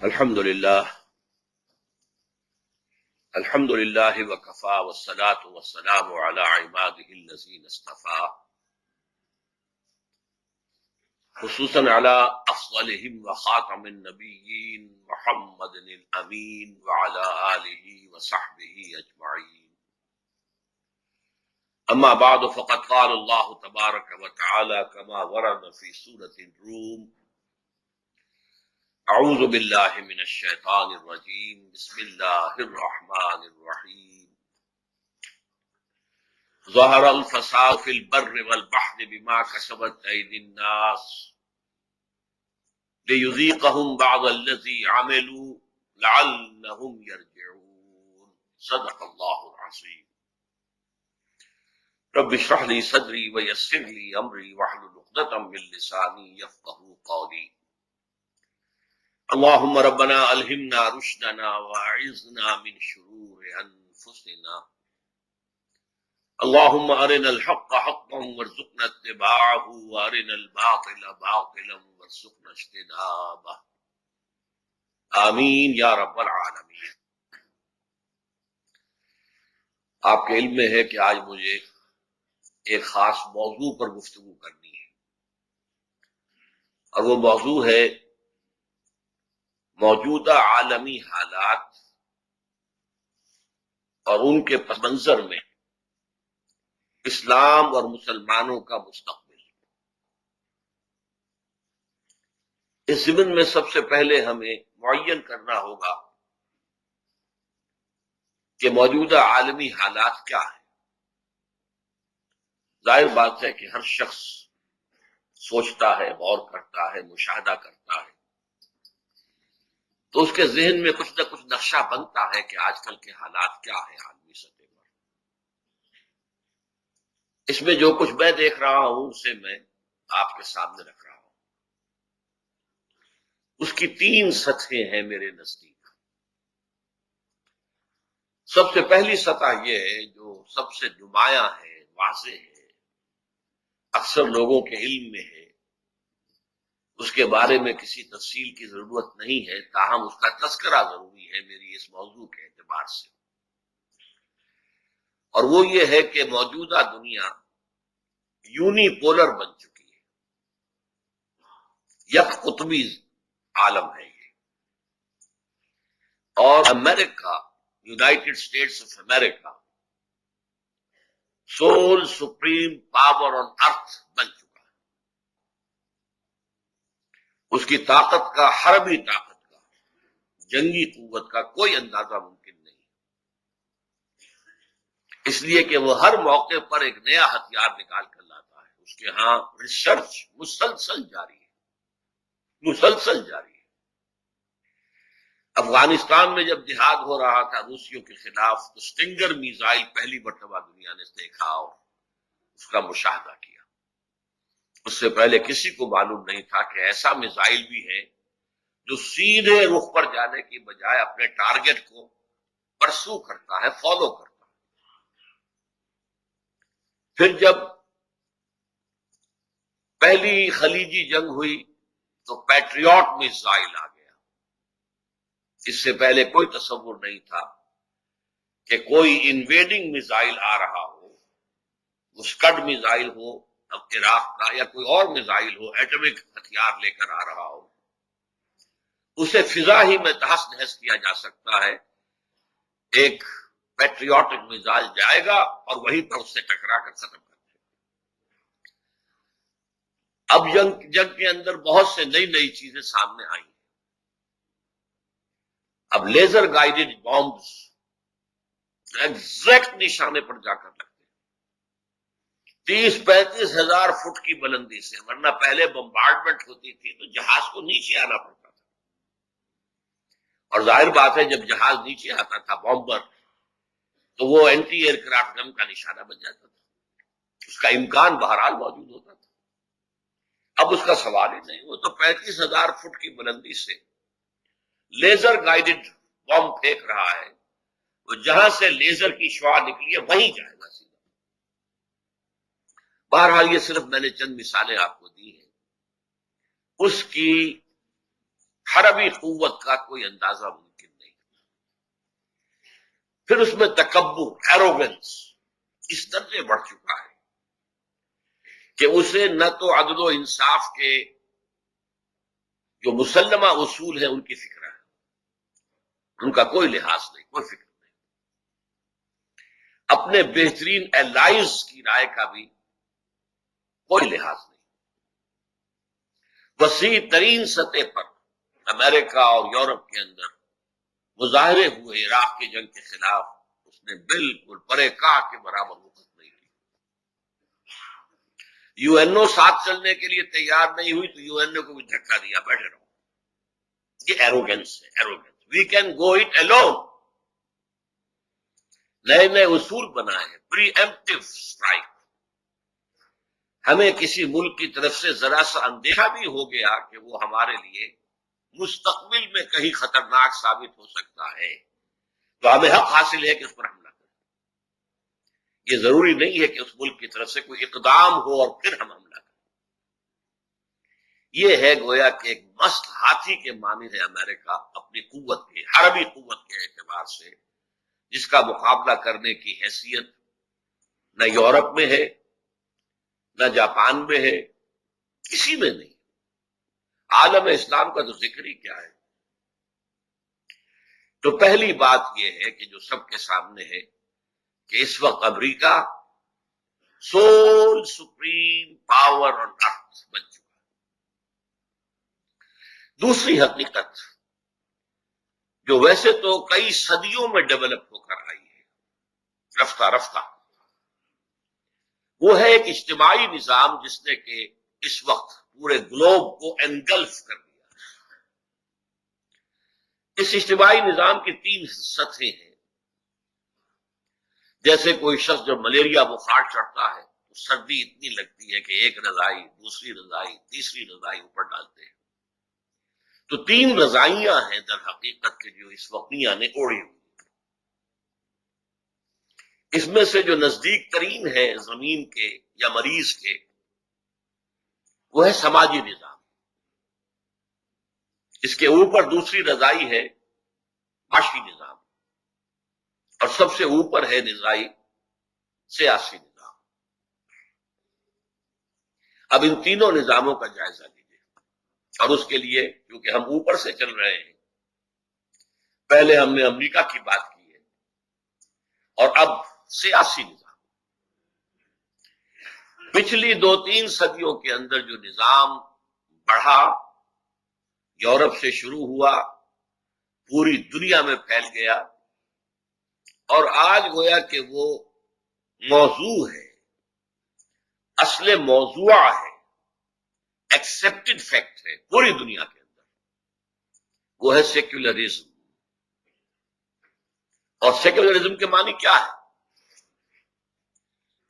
الحمد لله وكفى والصلاة والسلام على عباده الذين اصطفى خصوصا على أفضلهم وخاتم النبيين محمد الأمين وعلى آله وصحبه أجمعين. أما بعد فقد قال الله تبارك وتعالى كما ورد في سورة الروم: اعوذ باللہ من الشیطان الرجیم بسم اللہ الرحمن الرحیم. ظہر الفساد فی البر والبحر بما کسبت ایدی الناس لیذیقہم بعض الذی عملوا لعلہم یرجعون. صدق اللہ العظیم. رب اشرح لی صدری ویسر لی امری واحلل عقدۃ من لسانی یفقہوا قولی. اللهم ربنا ألهمنا رشدنا واعذنا من شرور أنفسنا. اللهم أرنا الحق حقا وارزقنا اتباعه وأرنا الباطل باطلا وارزقنا اجتنابه. آمین یا رب العالمین. آپ کے علم میں ہے کہ آج مجھے ایک خاص موضوع پر گفتگو کرنی ہے، اور وہ موضوع ہے موجودہ عالمی حالات اور ان کے پس منظر میں اسلام اور مسلمانوں کا مستقبل. اس ضمن میں سب سے پہلے ہمیں معین کرنا ہوگا کہ موجودہ عالمی حالات کیا ہیں. ظاہر بات ہے کہ ہر شخص سوچتا ہے، غور کرتا ہے، مشاہدہ کرتا ہے، تو اس کے ذہن میں کچھ نہ کچھ نقشہ بنتا ہے کہ آج کل کے حالات کیا ہیں عالمی سطح پر. اس میں جو کچھ میں دیکھ رہا ہوں اسے میں آپ کے سامنے رکھ رہا ہوں. اس کی 3 سطحیں ہیں میرے نزدیک. سب سے پہلی سطح یہ ہے جو سب سے نمایاں ہے، واضح ہے، اکثر لوگوں کے علم میں ہے، اس کے بارے میں کسی تفصیل کی ضرورت نہیں ہے، تاہم اس کا تذکرہ ضروری ہے میری اس موضوع کے اعتبار سے. اور وہ یہ ہے کہ موجودہ دنیا یونی پولر بن چکی ہے، یک قطبی عالم ہے یہ. اور امریکہ، United States of America, sole supreme power on earth بن چکا. اس کی طاقت کا، حربی طاقت کا، جنگی قوت کا کوئی اندازہ ممکن نہیں، اس لیے کہ وہ ہر موقع پر ایک نیا ہتھیار نکال کر لاتا ہے. اس کے ہاں ریسرچ مسلسل جاری ہے، مسلسل جاری ہے. افغانستان میں جب جہاد ہو رہا تھا روسیوں کے خلاف، تو سٹنگر میزائل پہلی مرتبہ دنیا نے دیکھا اور اس کا مشاہدہ کیا. اس سے پہلے کسی کو معلوم نہیں تھا کہ ایسا میزائل بھی ہے جو سیدھے رخ پر جانے کی بجائے اپنے ٹارگٹ کو پرسو کرتا ہے، فالو کرتا ہے. پھر جب پہلی خلیجی جنگ ہوئی تو پیٹریوٹ میزائل آ گیا. اس سے پہلے کوئی تصور نہیں تھا کہ کوئی انویڈنگ میزائل آ رہا ہو، وہ اسکڈ میزائل ہو اب عراق کا، یا کوئی اور میزائل ہو، ایٹمک ہتھیار لے کر آ رہا ہو. اسے فضا ہی میں تہس نہس کیا جا سکتا ہے. ایک پیٹریوٹک میزائل جائے گا اور وہیں پر اس سے ٹکرا کر ختم کر دے گا. اب جنگ کے اندر بہت سے نئی چیزیں سامنے آئی ہیں. اب لیزر گائیڈڈ بامبز ایگزیکٹ نشانے پر جا کر لگتے 30-35 ہزار فٹ کی بلندی سے. ورنہ پہلے بمبارڈمنٹ ہوتی تھی تو جہاز کو نیچے آنا پڑتا تھا، اور ظاہر بات ہے جب جہاز نیچے آتا تھا بامبر، تو وہ اینٹی ایئر کرافٹ گن کا نشانہ بن جاتا تھا. اس کا امکان بہرحال موجود ہوتا تھا. اب اس کا سوال ہی نہیں. وہ تو 35,000 فٹ کی بلندی سے لیزر گائیڈڈ بم پھینک رہا ہے. وہ جہاں سے لیزر کی شعاع نکلی ہے وہیں جائے گا سیدھا. بہرحال یہ صرف میں نے چند مثالیں آپ کو دی ہیں. اس کی حربی قوت کا کوئی اندازہ ممکن نہیں. پھر اس میں تکبر، ایروگنس اس درجے بڑھ چکا ہے کہ اسے نہ تو عدل و انصاف کے جو مسلمہ اصول ہیں ان کی فکر ہے، ان کا کوئی لحاظ نہیں، کوئی فکر نہیں. اپنے بہترین الائز کی رائے کا بھی کوئی لحاظ نہیں. وسیع ترین سطح پر امریکہ اور یورپ کے اندر مظاہرے ہوئے عراق کی جنگ کے خلاف، اس نے بالکل برے کاہ کے برابر وقت نہیں لی. یو این او ساتھ چلنے کے لیے تیار نہیں ہوئی تو یو این او کو بھی دھکا دیا، بیٹھے رہو. یہ ایروگنس ہے، arrogance. We can go it alone. نئے نئے اصول بنائے ہیں، پری ایمپٹیو اسٹرائک. ہمیں کسی ملک کی طرف سے ذرا سا اندیشہ بھی ہو گیا کہ وہ ہمارے لیے مستقبل میں کہیں خطرناک ثابت ہو سکتا ہے، تو ہمیں حق حاصل ہے کہ اس پر حملہ کریں. یہ ضروری نہیں ہے کہ اس ملک کی طرف سے کوئی اقدام ہو اور پھر ہم حملہ کریں. یہ ہے گویا کہ ایک مست ہاتھی کے معنی ہے امریکہ اپنی قوت کے، حربی قوت کے اعتبار سے، جس کا مقابلہ کرنے کی حیثیت نہ یورپ میں ہے، نہ جاپان میں ہے، کسی میں نہیں. عالم اسلام کا تو ذکر ہی کیا ہے. تو پہلی بات یہ ہے کہ جو سب کے سامنے ہے کہ اس وقت امریکہ sole supreme power on earth بن چکا. دوسری حقیقت جو ویسے تو کئی صدیوں میں ڈیولپ ہو کر آئی ہے رفتہ رفتہ، وہ ہے ایک اجتماعی نظام جس نے کہ اس وقت پورے گلوب کو انگلف کر دیا. اس اجتماعی نظام کی 3 سطحیں ہیں. جیسے کوئی شخص جب ملیریا بخار چڑھتا ہے تو سردی اتنی لگتی ہے کہ ایک رضائی، دوسری رضائی، تیسری رضائی اوپر ڈالتے ہیں. تو 3 رضائیاں ہیں در حقیقت کے جو اس وقت میاں نے اوڑھی ہوئی. اس میں سے جو نزدیک ترین ہے زمین کے یا مریض کے، وہ ہے سماجی نظام. اس کے اوپر دوسری رضائی ہے معاشی نظام، اور سب سے اوپر ہے رضائی سیاسی نظام. اب ان تینوں نظاموں کا جائزہ لیجیے، اور اس کے لیے کیونکہ ہم اوپر سے چل رہے ہیں، پہلے ہم نے امریکہ کی بات کی ہے اور اب سیاسی نظام. پچھلی 2-3 صدیوں کے اندر جو نظام بڑھا، یورپ سے شروع ہوا، پوری دنیا میں پھیل گیا، اور آج گویا کہ وہ موضوع ہے، اصل موضوع ہے، ایکسپٹڈ فیکٹ ہے پوری دنیا کے اندر. وہ ہے سیکولرزم. اور سیکولرزم کے معنی کیا ہے؟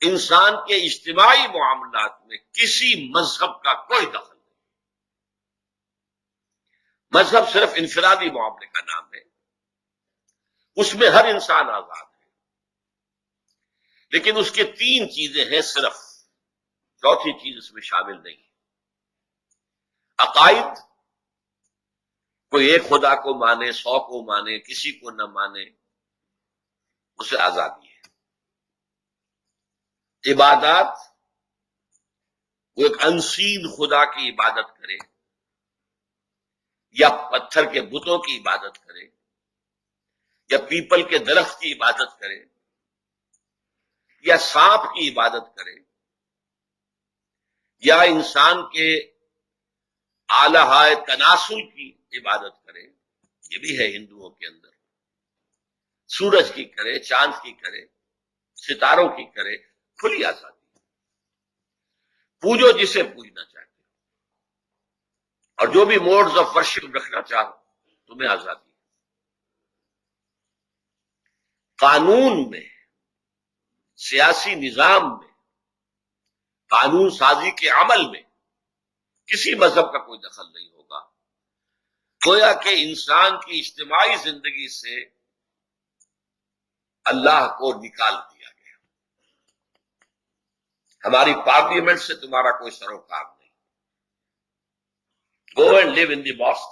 انسان کے اجتماعی معاملات میں کسی مذہب کا کوئی دخل نہیں. مذہب صرف انفرادی معاملے کا نام ہے، اس میں ہر انسان آزاد ہے، لیکن اس کے 3 چیزیں ہیں صرف، چوتھی چیز اس میں شامل نہیں ہے. عقائد، کوئی ایک خدا کو مانے، 100 کو مانے، کسی کو نہ مانے، اسے آزادی ہے. عبادات، وہ ایک انسین خدا کی عبادت کرے، یا پتھر کے بتوں کی عبادت کرے، یا پیپل کے درخت کی عبادت کرے، یا سانپ کی عبادت کرے، یا انسان کے آلہائے تناسل کی عبادت کرے. یہ بھی ہے ہندوؤں کے اندر. سورج کی کرے، چاند کی کرے، ستاروں کی کرے، کھلی آزادی. پوجو جسے پوجنا چاہتے ہو، اور جو بھی موڈز آف ورشپ رکھنا چاہو تمہیں آزادی. قانون میں، سیاسی نظام میں، قانون سازی کے عمل میں کسی مذہب کا کوئی دخل نہیں ہوگا. گویا کہ انسان کی اجتماعی زندگی سے اللہ کو نکال دیا گیا. ہماری پارلیمنٹ سے تمہارا کوئی سروکار نہیں. Go and live in the mosque.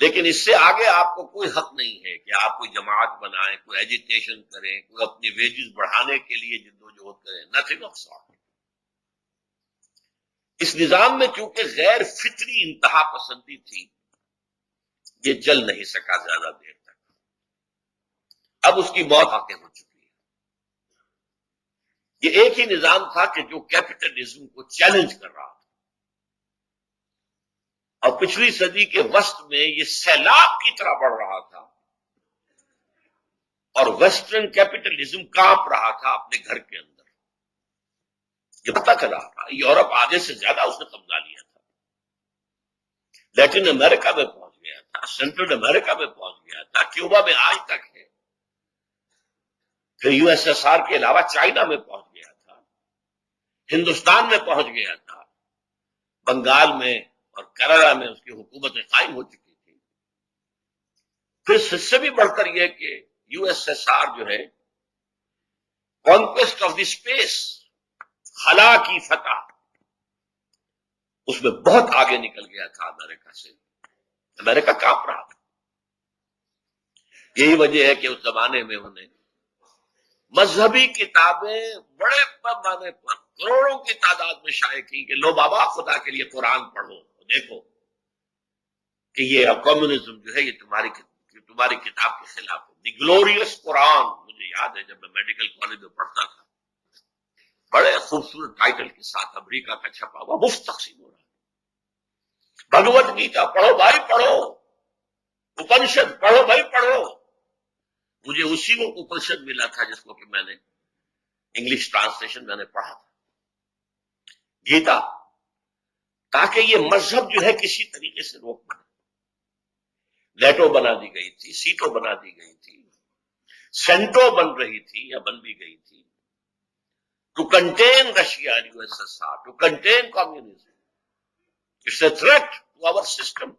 لیکن اس سے آگے آپ کو کوئی حق نہیں ہے کہ آپ کوئی جماعت بنائیں، کوئی ایجیٹیشن کریں، کوئی اپنی ویجز بڑھانے کے لیے جدوجہد کریں، نتھنگ آف سارٹ۔ اس نظام میں چونکہ غیر فطری انتہا پسندی تھی، یہ چل نہیں سکا زیادہ دیر تک۔ اب اس کی موت واقع ہو چکی ہے۔ یہ ایک ہی نظام تھا کہ جو کیپٹلزم کو چیلنج کر رہا تھا، اور پچھلی صدی کے وسط میں یہ سیلاب کی طرح بڑھ رہا تھا، اور ویسٹرن کیپٹلزم کانپ رہا تھا اپنے گھر کے اندر۔ یہ پتہ چلا تھا یورپ آدھے سے زیادہ اس نے قبضہ لیا تھا، لیٹن امریکہ میں پہنچ گیا تھا، سینٹرل امریکہ میں پہنچ گیا تھا، کیوبا میں آج تک ہے، پھر یو ایس ایس آر کے علاوہ چائنا میں پہنچ گیا تھا، ہندوستان میں پہنچ گیا تھا، بنگال میں اور کیرلا میں اس کی حکومتیں قائم ہو چکی تھی۔ پھر اس سے بھی بڑھ کر یہ کہ یو ایس ایس آر جو ہے کانکویسٹ آف دی اسپیس، خلا کی فتح، اس میں بہت آگے نکل گیا تھا امریکہ سے۔ امریکہ کانپ رہا تھا۔ یہی وجہ ہے کہ اس زمانے میں انہیں مذہبی کتابیں بڑے پیمانے پر کروڑوں کی تعداد میں شائع کی کہ لو بابا خدا کے لیے قرآن پڑھو، دیکھو کہ یہ کمیونزم جو ہے یہ تمہاری کتاب کے خلاف ہے۔ دی گلوریس قرآن، مجھے یاد ہے جب میں میڈیکل کالج میں پڑھتا تھا، بڑے خوبصورت ٹائٹل کے ساتھ امریکہ کا چھپا ہوا مفت تقسیم ہو رہا ہے۔ بھگوت گیتا پڑھو بھائی پڑھو، اپنشد پڑھو بھائی پڑھو۔ مجھے اسی کو اپنشد ملا تھا جس کو کہ میں نے انگلش ٹرانسلیشن میں نے پڑھا تھا، گیتا، تاکہ یہ مذہب جو ہے کسی طریقے سے روک بنے۔ لیٹو بنا دی گئی تھی، سیٹو بنا دی گئی تھی، سینٹو بن رہی تھی یا بن بھی گئی تھی، to contain Russia and U S S R, to contain communism. It's a threat to our system,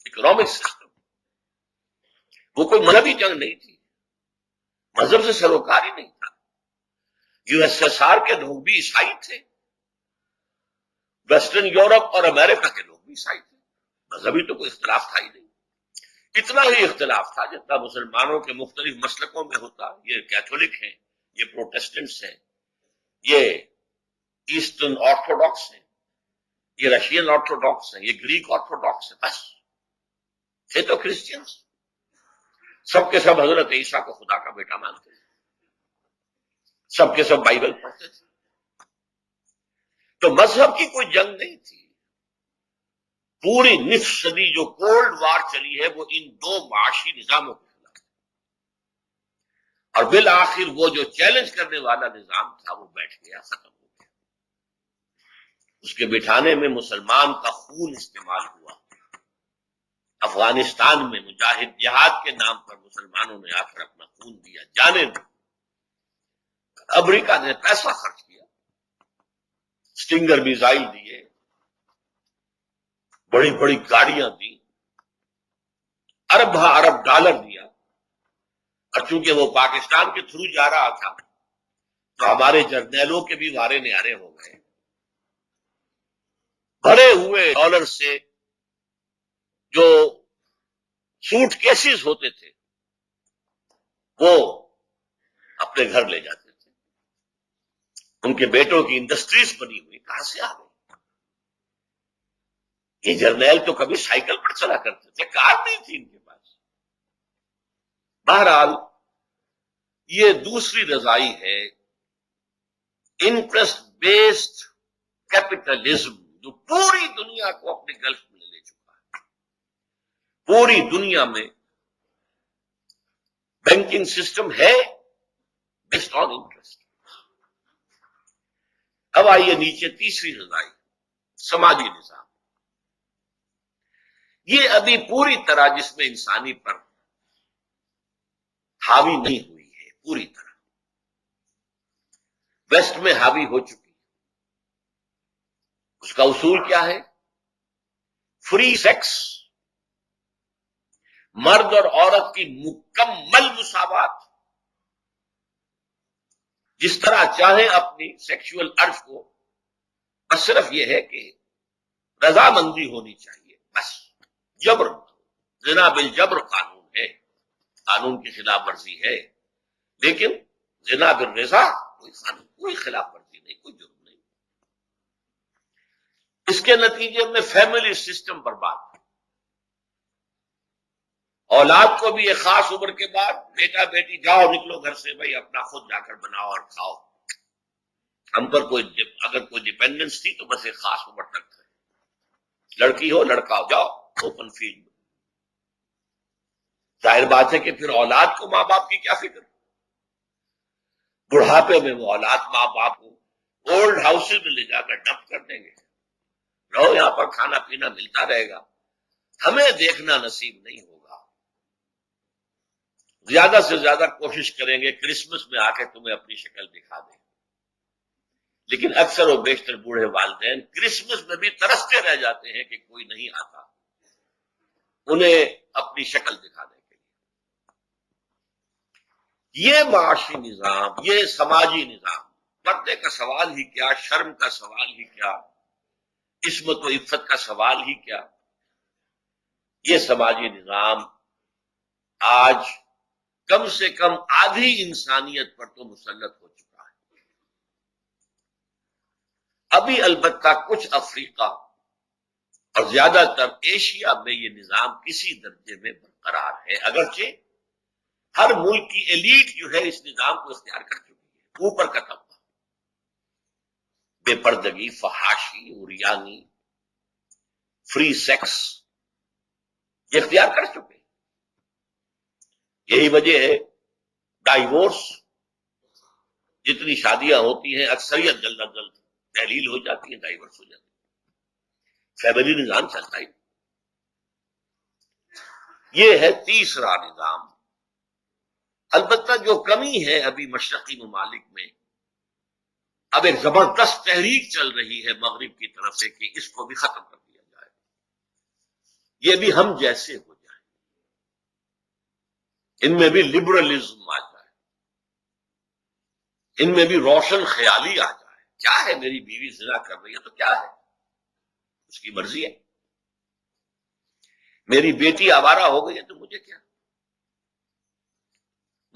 economic system. وہ کوئی مذہبی جنگ نہیں تھی، مذہب سے سروکار ہی نہیں تھا۔ یو ایس ایس آر کے لوگ بھی عیسائی تھے، ویسٹرن یورپ اور امریکہ کے لوگ بھی عیسائی تھے، مذہبی تو کوئی اختلاف تھا ہی نہیں۔ اتنا ہی اختلاف تھا جتنا مسلمانوں کے مختلف مسلکوں میں ہوتا۔ یہ کیتھولک ہیں، یہ پروٹیسٹنٹس ہیں، یہ ایسٹرن آرتھوڈاکس ہیں، یہ رشین آرتھوڈاکس ہیں، یہ گریک آرتھوڈاکس ہیں، بس یہ تو کرسچنس۔ سب کے سب حضرت عیسیٰ کو خدا کا بیٹا مانتے تھے، سب کے سب بائبل پڑھتے تھے۔ تو مذہب کی کوئی جنگ نہیں تھی۔ پوری نصف صدی جو کولڈ وار چلی ہے وہ ان دو معاشی نظاموں کے خلاف، اور بالآخر وہ جو چیلنج کرنے والا نظام تھا وہ بیٹھ گیا، ختم ہو گیا۔ اس کے بٹھانے میں مسلمان کا خون استعمال ہوا۔ افغانستان میں مجاہد جہاد کے نام پر مسلمانوں نے آ کر اپنا خون دیا، جانیں دی۔ امریکہ نے پیسہ خرچ کیا، اسٹنگر میزائل دیے، بڑی بڑی گاڑیاں دی، ارب ارب ڈالر دیا، اور چونکہ وہ پاکستان کے تھرو جا رہا تھا تو ہمارے جرنیلوں کے بھی وارے نیارے ہو گئے۔ بھرے ہوئے ڈالر سے جو سوٹ کیسز ہوتے تھے وہ اپنے گھر لے جاتے تھے۔ ان کے بیٹوں کی انڈسٹریز بنی ہوئی کہاں سے آ گئی؟ یہ جرنیل تو کبھی سائیکل پر چلا کرتے تھے، کار نہیں تھی ان کے پاس۔ بہرحال یہ دوسری رضائی ہے، انٹرسٹ بیسڈ کیپٹلزم، جو پوری دنیا کو اپنے گلف میں لے چکا ہے۔ پوری دنیا میں بینکنگ سسٹم ہے بیسڈ آن انٹرسٹ۔ اب آئیے نیچے تیسری رضائی، سماجی نظام۔ یہ ابھی پوری طرح جس میں انسانی پر حاوی نہیں ہوئی ہے، پوری طرح ویسٹ میں حاوی ہو چکی۔ اس کا اصول کیا ہے؟ فری سیکس، مرد اور عورت کی مکمل مساوات، جس طرح چاہیں اپنی سیکشول ارج کو، بس صرف یہ ہے کہ رضامندی ہونی چاہیے، بس جبر نہ ہو۔ زنا بالجبر قانون ہے، قانون کی خلاف ورزی ہے، لیکن زنا بالرضا کوئی قانون، کوئی خلاف ورزی نہیں، کوئی جرم نہیں۔ اس کے نتیجے میں فیملی سسٹم برباد ہے۔ اولاد کو بھی ایک خاص عمر کے بعد بیٹا بیٹی جاؤ نکلو گھر سے، بھائی اپنا خود جا کر بناؤ اور کھاؤ، ہم پر اگر کوئی ڈیپینڈنس تھی تو بس ایک خاص عمر تک ہے، لڑکی ہو لڑکا ہو جاؤ اوپن فیلڈ میں۔ ظاہر بات ہے کہ پھر اولاد کو ماں باپ کی کیا فکر، بڑھاپے میں وہ اولاد ماں باپ کو اولڈ ہاؤسز میں لے جا کر ڈمپ کر دیں گے، رہو یہاں پر کھانا پینا ملتا رہے گا، ہمیں دیکھنا نصیب نہیں ہوگا۔ زیادہ سے زیادہ کوشش کریں گے کرسمس میں آ کے تمہیں اپنی شکل دکھا دیں، لیکن اکثر و بیشتر بوڑھے والدین کرسمس میں بھی ترستے رہ جاتے ہیں کہ کوئی نہیں آتا انہیں اپنی شکل دکھانے کے لیے۔ یہ معاشی نظام، یہ سماجی نظام، پردے کا سوال ہی کیا، شرم کا سوال ہی کیا، عصمت و عفت کا سوال ہی کیا، یہ سماجی نظام آج کم سے کم آدھی انسانیت پر تو مسلط ہو چکا ہے۔ ابھی البتہ کچھ افریقہ اور زیادہ تر ایشیا میں یہ نظام کسی درجے میں برقرار ہے، اگرچہ ہر ملک کی ایلیٹ جو ہے اس نظام کو اختیار کر چکی ہے، اوپر کا طبقہ بے پردگی، فحاشی، عریانی، فری سیکس یہ اختیار کر چکے ہیں۔ یہی وجہ ہے ڈائیورس، جتنی شادیاں ہوتی ہیں اکثریت جلد از جلد تحلیل ہو جاتی ہیں، ڈائیورس ہو جاتی ہے، فیملی نظام چلتا ہی۔ یہ ہے تیسرا نظام۔ البتہ جو کمی ہے ابھی مشرقی ممالک میں، اب ایک زبردست تحریک چل رہی ہے مغرب کی طرف سے کہ اس کو بھی ختم کر دیا جائے، یہ بھی ہم جیسے ہو جائیں، ان میں بھی لبرلزم آ جائے، ان میں بھی روشن خیالی آ جائے۔ کیا ہے، میری بیوی زنا کر رہی ہے تو کیا ہے، اس کی مرضی ہے، میری بیٹی آوارہ ہو گئی ہے تو مجھے کیا،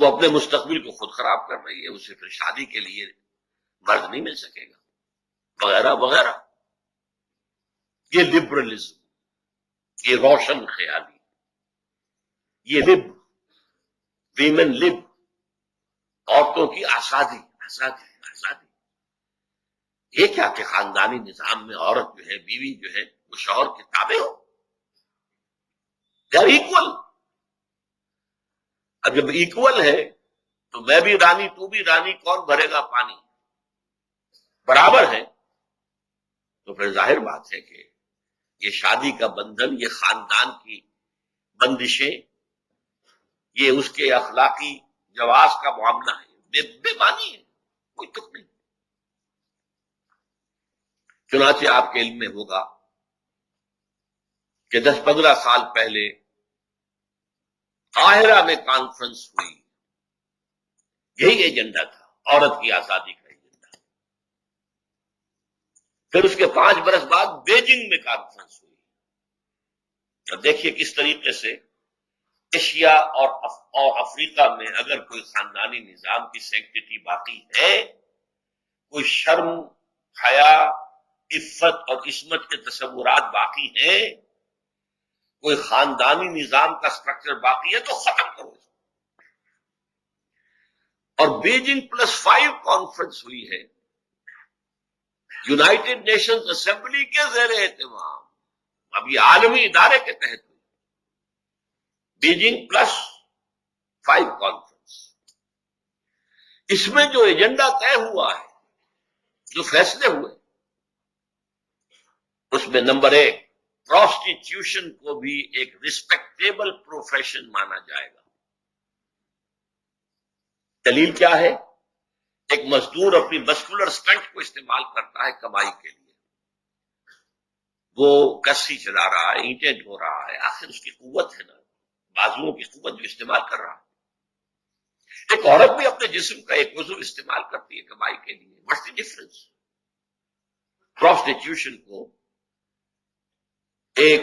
وہ اپنے مستقبل کو خود خراب کر رہی ہے، اسے پھر شادی کے لیے مرد نہیں مل سکے گا، وغیرہ وغیرہ۔ یہ لبرلزم، یہ روشن خیالی، یہ ویمن لب، عورتوں کی آزادی آزادی آزادی، یہ کیا کہ خاندانی نظام میں عورت جو ہے، بیوی جو ہے، وہ شوہر کے تابع ہو، دے آر ایکول۔ اب جب ایکول ہے تو میں بھی رانی تو بھی رانی، کون بھرے گا پانی، برابر ہے، تو پھر ظاہر بات ہے کہ یہ شادی کا بندھن، یہ خاندان کی بندشیں، یہ اس کے اخلاقی جواز کا معاملہ ہے، بے معنی ہے، کوئی تک نہیں۔ چنانچہ آپ کے علم میں ہوگا کہ 10-15 سال پہلے قاہرہ میں کانفرنس ہوئی، یہی ایجنڈا تھا، عورت کی آزادی کا ایجنڈا۔ پھر اس کے 5 برس بعد بیجنگ میں کانفرنس ہوئی۔ اب دیکھیے کس طریقے سے ایشیا اور افریقہ میں اگر کوئی خاندانی نظام کی سینکٹیٹی باقی ہے، کوئی شرم، حیا، عفت اور عصمت کے تصورات باقی ہیں، کوئی خاندانی نظام کا سٹرکچر باقی ہے تو ختم کرو اس کو۔ اور بیجنگ +5 کانفرنس ہوئی ہے یونائٹڈ نیشنز اسمبلی کے زیر اہتمام، اب یہ عالمی ادارے کے تحت ہوئی، بیجنگ +5 کانفرنس۔ اس میں جو ایجنڈا طے ہوا ہے، جو فیصلے ہوئے، اس میں نمبر 1، پروسٹیٹیوشن کو بھی ایک ریسپیکٹیبل پروفیشن مانا جائے گا۔ دلیل کیا ہے؟ ایک مزدور اپنی مسکولر اسٹرنتھ کو استعمال کرتا ہے کمائی کے لیے، وہ کسی چلا رہا ہے، اینٹیں ڈھو رہا ہے، آخر اس کی قوت ہے نا، بازوؤں کی قوت جو استعمال کر رہا ہے۔ ایک عورت بھی اپنے جسم کا ایک عضو استعمال کرتی ہے کمائی کے لیے، واٹس دی ڈفرنس؟ پروسٹیٹیوشن کو ایک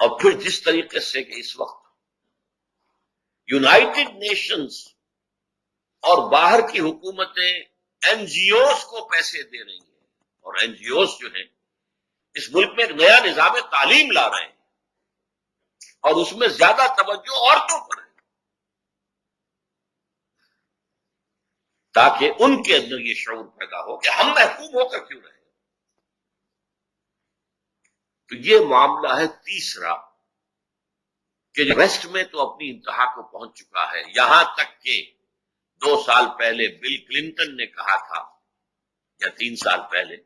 اور پھر جس طریقے سے کہ اس وقت یونائٹڈ نیشنز اور باہر کی حکومتیں این جی اوز کو پیسے دے رہی ہیں، اور این جی اوز جو ہیں اس ملک میں ایک نیا نظام تعلیم لا رہے ہیں، اور اس میں زیادہ توجہ عورتوں پر ہے، تاکہ ان کے اندر یہ شعور پیدا ہو کہ ہم محکوم ہو کر کیوں رہے۔ تو یہ معاملہ ہے تیسرا کہ ویسٹ میں تو اپنی انتہا کو پہنچ چکا ہے، یہاں تک کہ 2 سال پہلے بل کلنٹن نے کہا تھا، یا 3 سال پہلے،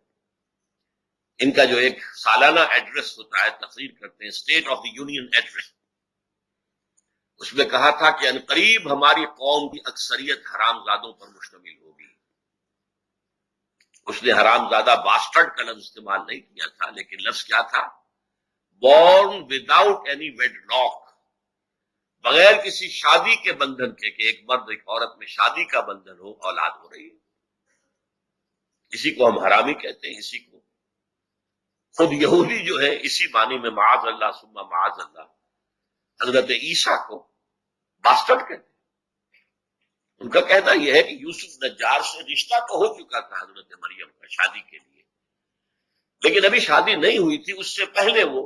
ان کا جو ایک سالانہ ایڈریس ہوتا ہے، تقریر کرتے ہیں، State of the Union address, اس میں کہا تھا کہ عنقریب ہماری قوم کی اکثریت حرام زادوں پر مشتمل ہوگی۔ اس نے حرام زادہ باسٹرڈ کا لفظ استعمال نہیں کیا تھا، لیکن لفظ کیا تھا؟ بورن وداؤٹ اینی ویڈ لاک، بغیر کسی شادی کے بندھن کے، کہ ایک مرد ایک عورت میں شادی کا بندھن ہو، اولاد ہو رہی ہے۔ اسی کو ہم حرامی کہتے ہیں، اسی کو خود یہودی جو ہے اسی معنی میں معاذ اللہ ثم معاذ اللہ حضرت عیسیٰ کو باسٹرڈ کہتے ہیں۔ ان کا کہنا یہ ہے کہ یوسف نجار سے رشتہ تو ہو چکا تھا حضرت مریم کا شادی کے لیے، لیکن ابھی شادی نہیں ہوئی تھی، اس سے پہلے وہ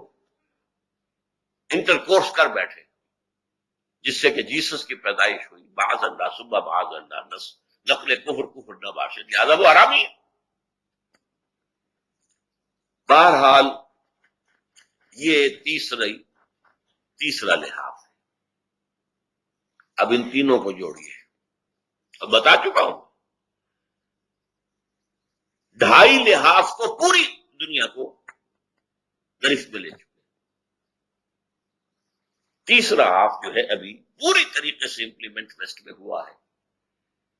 انٹرکورس کر بیٹھے، جس سے کہ جیسس کی پیدائش ہوئی۔ معاذ اللہ ثم معاذ اللہ، نقل کفر نہ باشد، لہذا وہ حرامی ہے۔ بہرحال یہ تیسرا لحاظ ہے۔ اب ان تینوں کو جوڑیے، اب بتا چکا ہوں 2.5 لحاظ کو پوری دنیا کو گرفت میں لے چکے۔ تیسرا ہاف جو ہے ابھی پوری طریقے سے امپلیمنٹ ویسٹ میں ہوا ہے،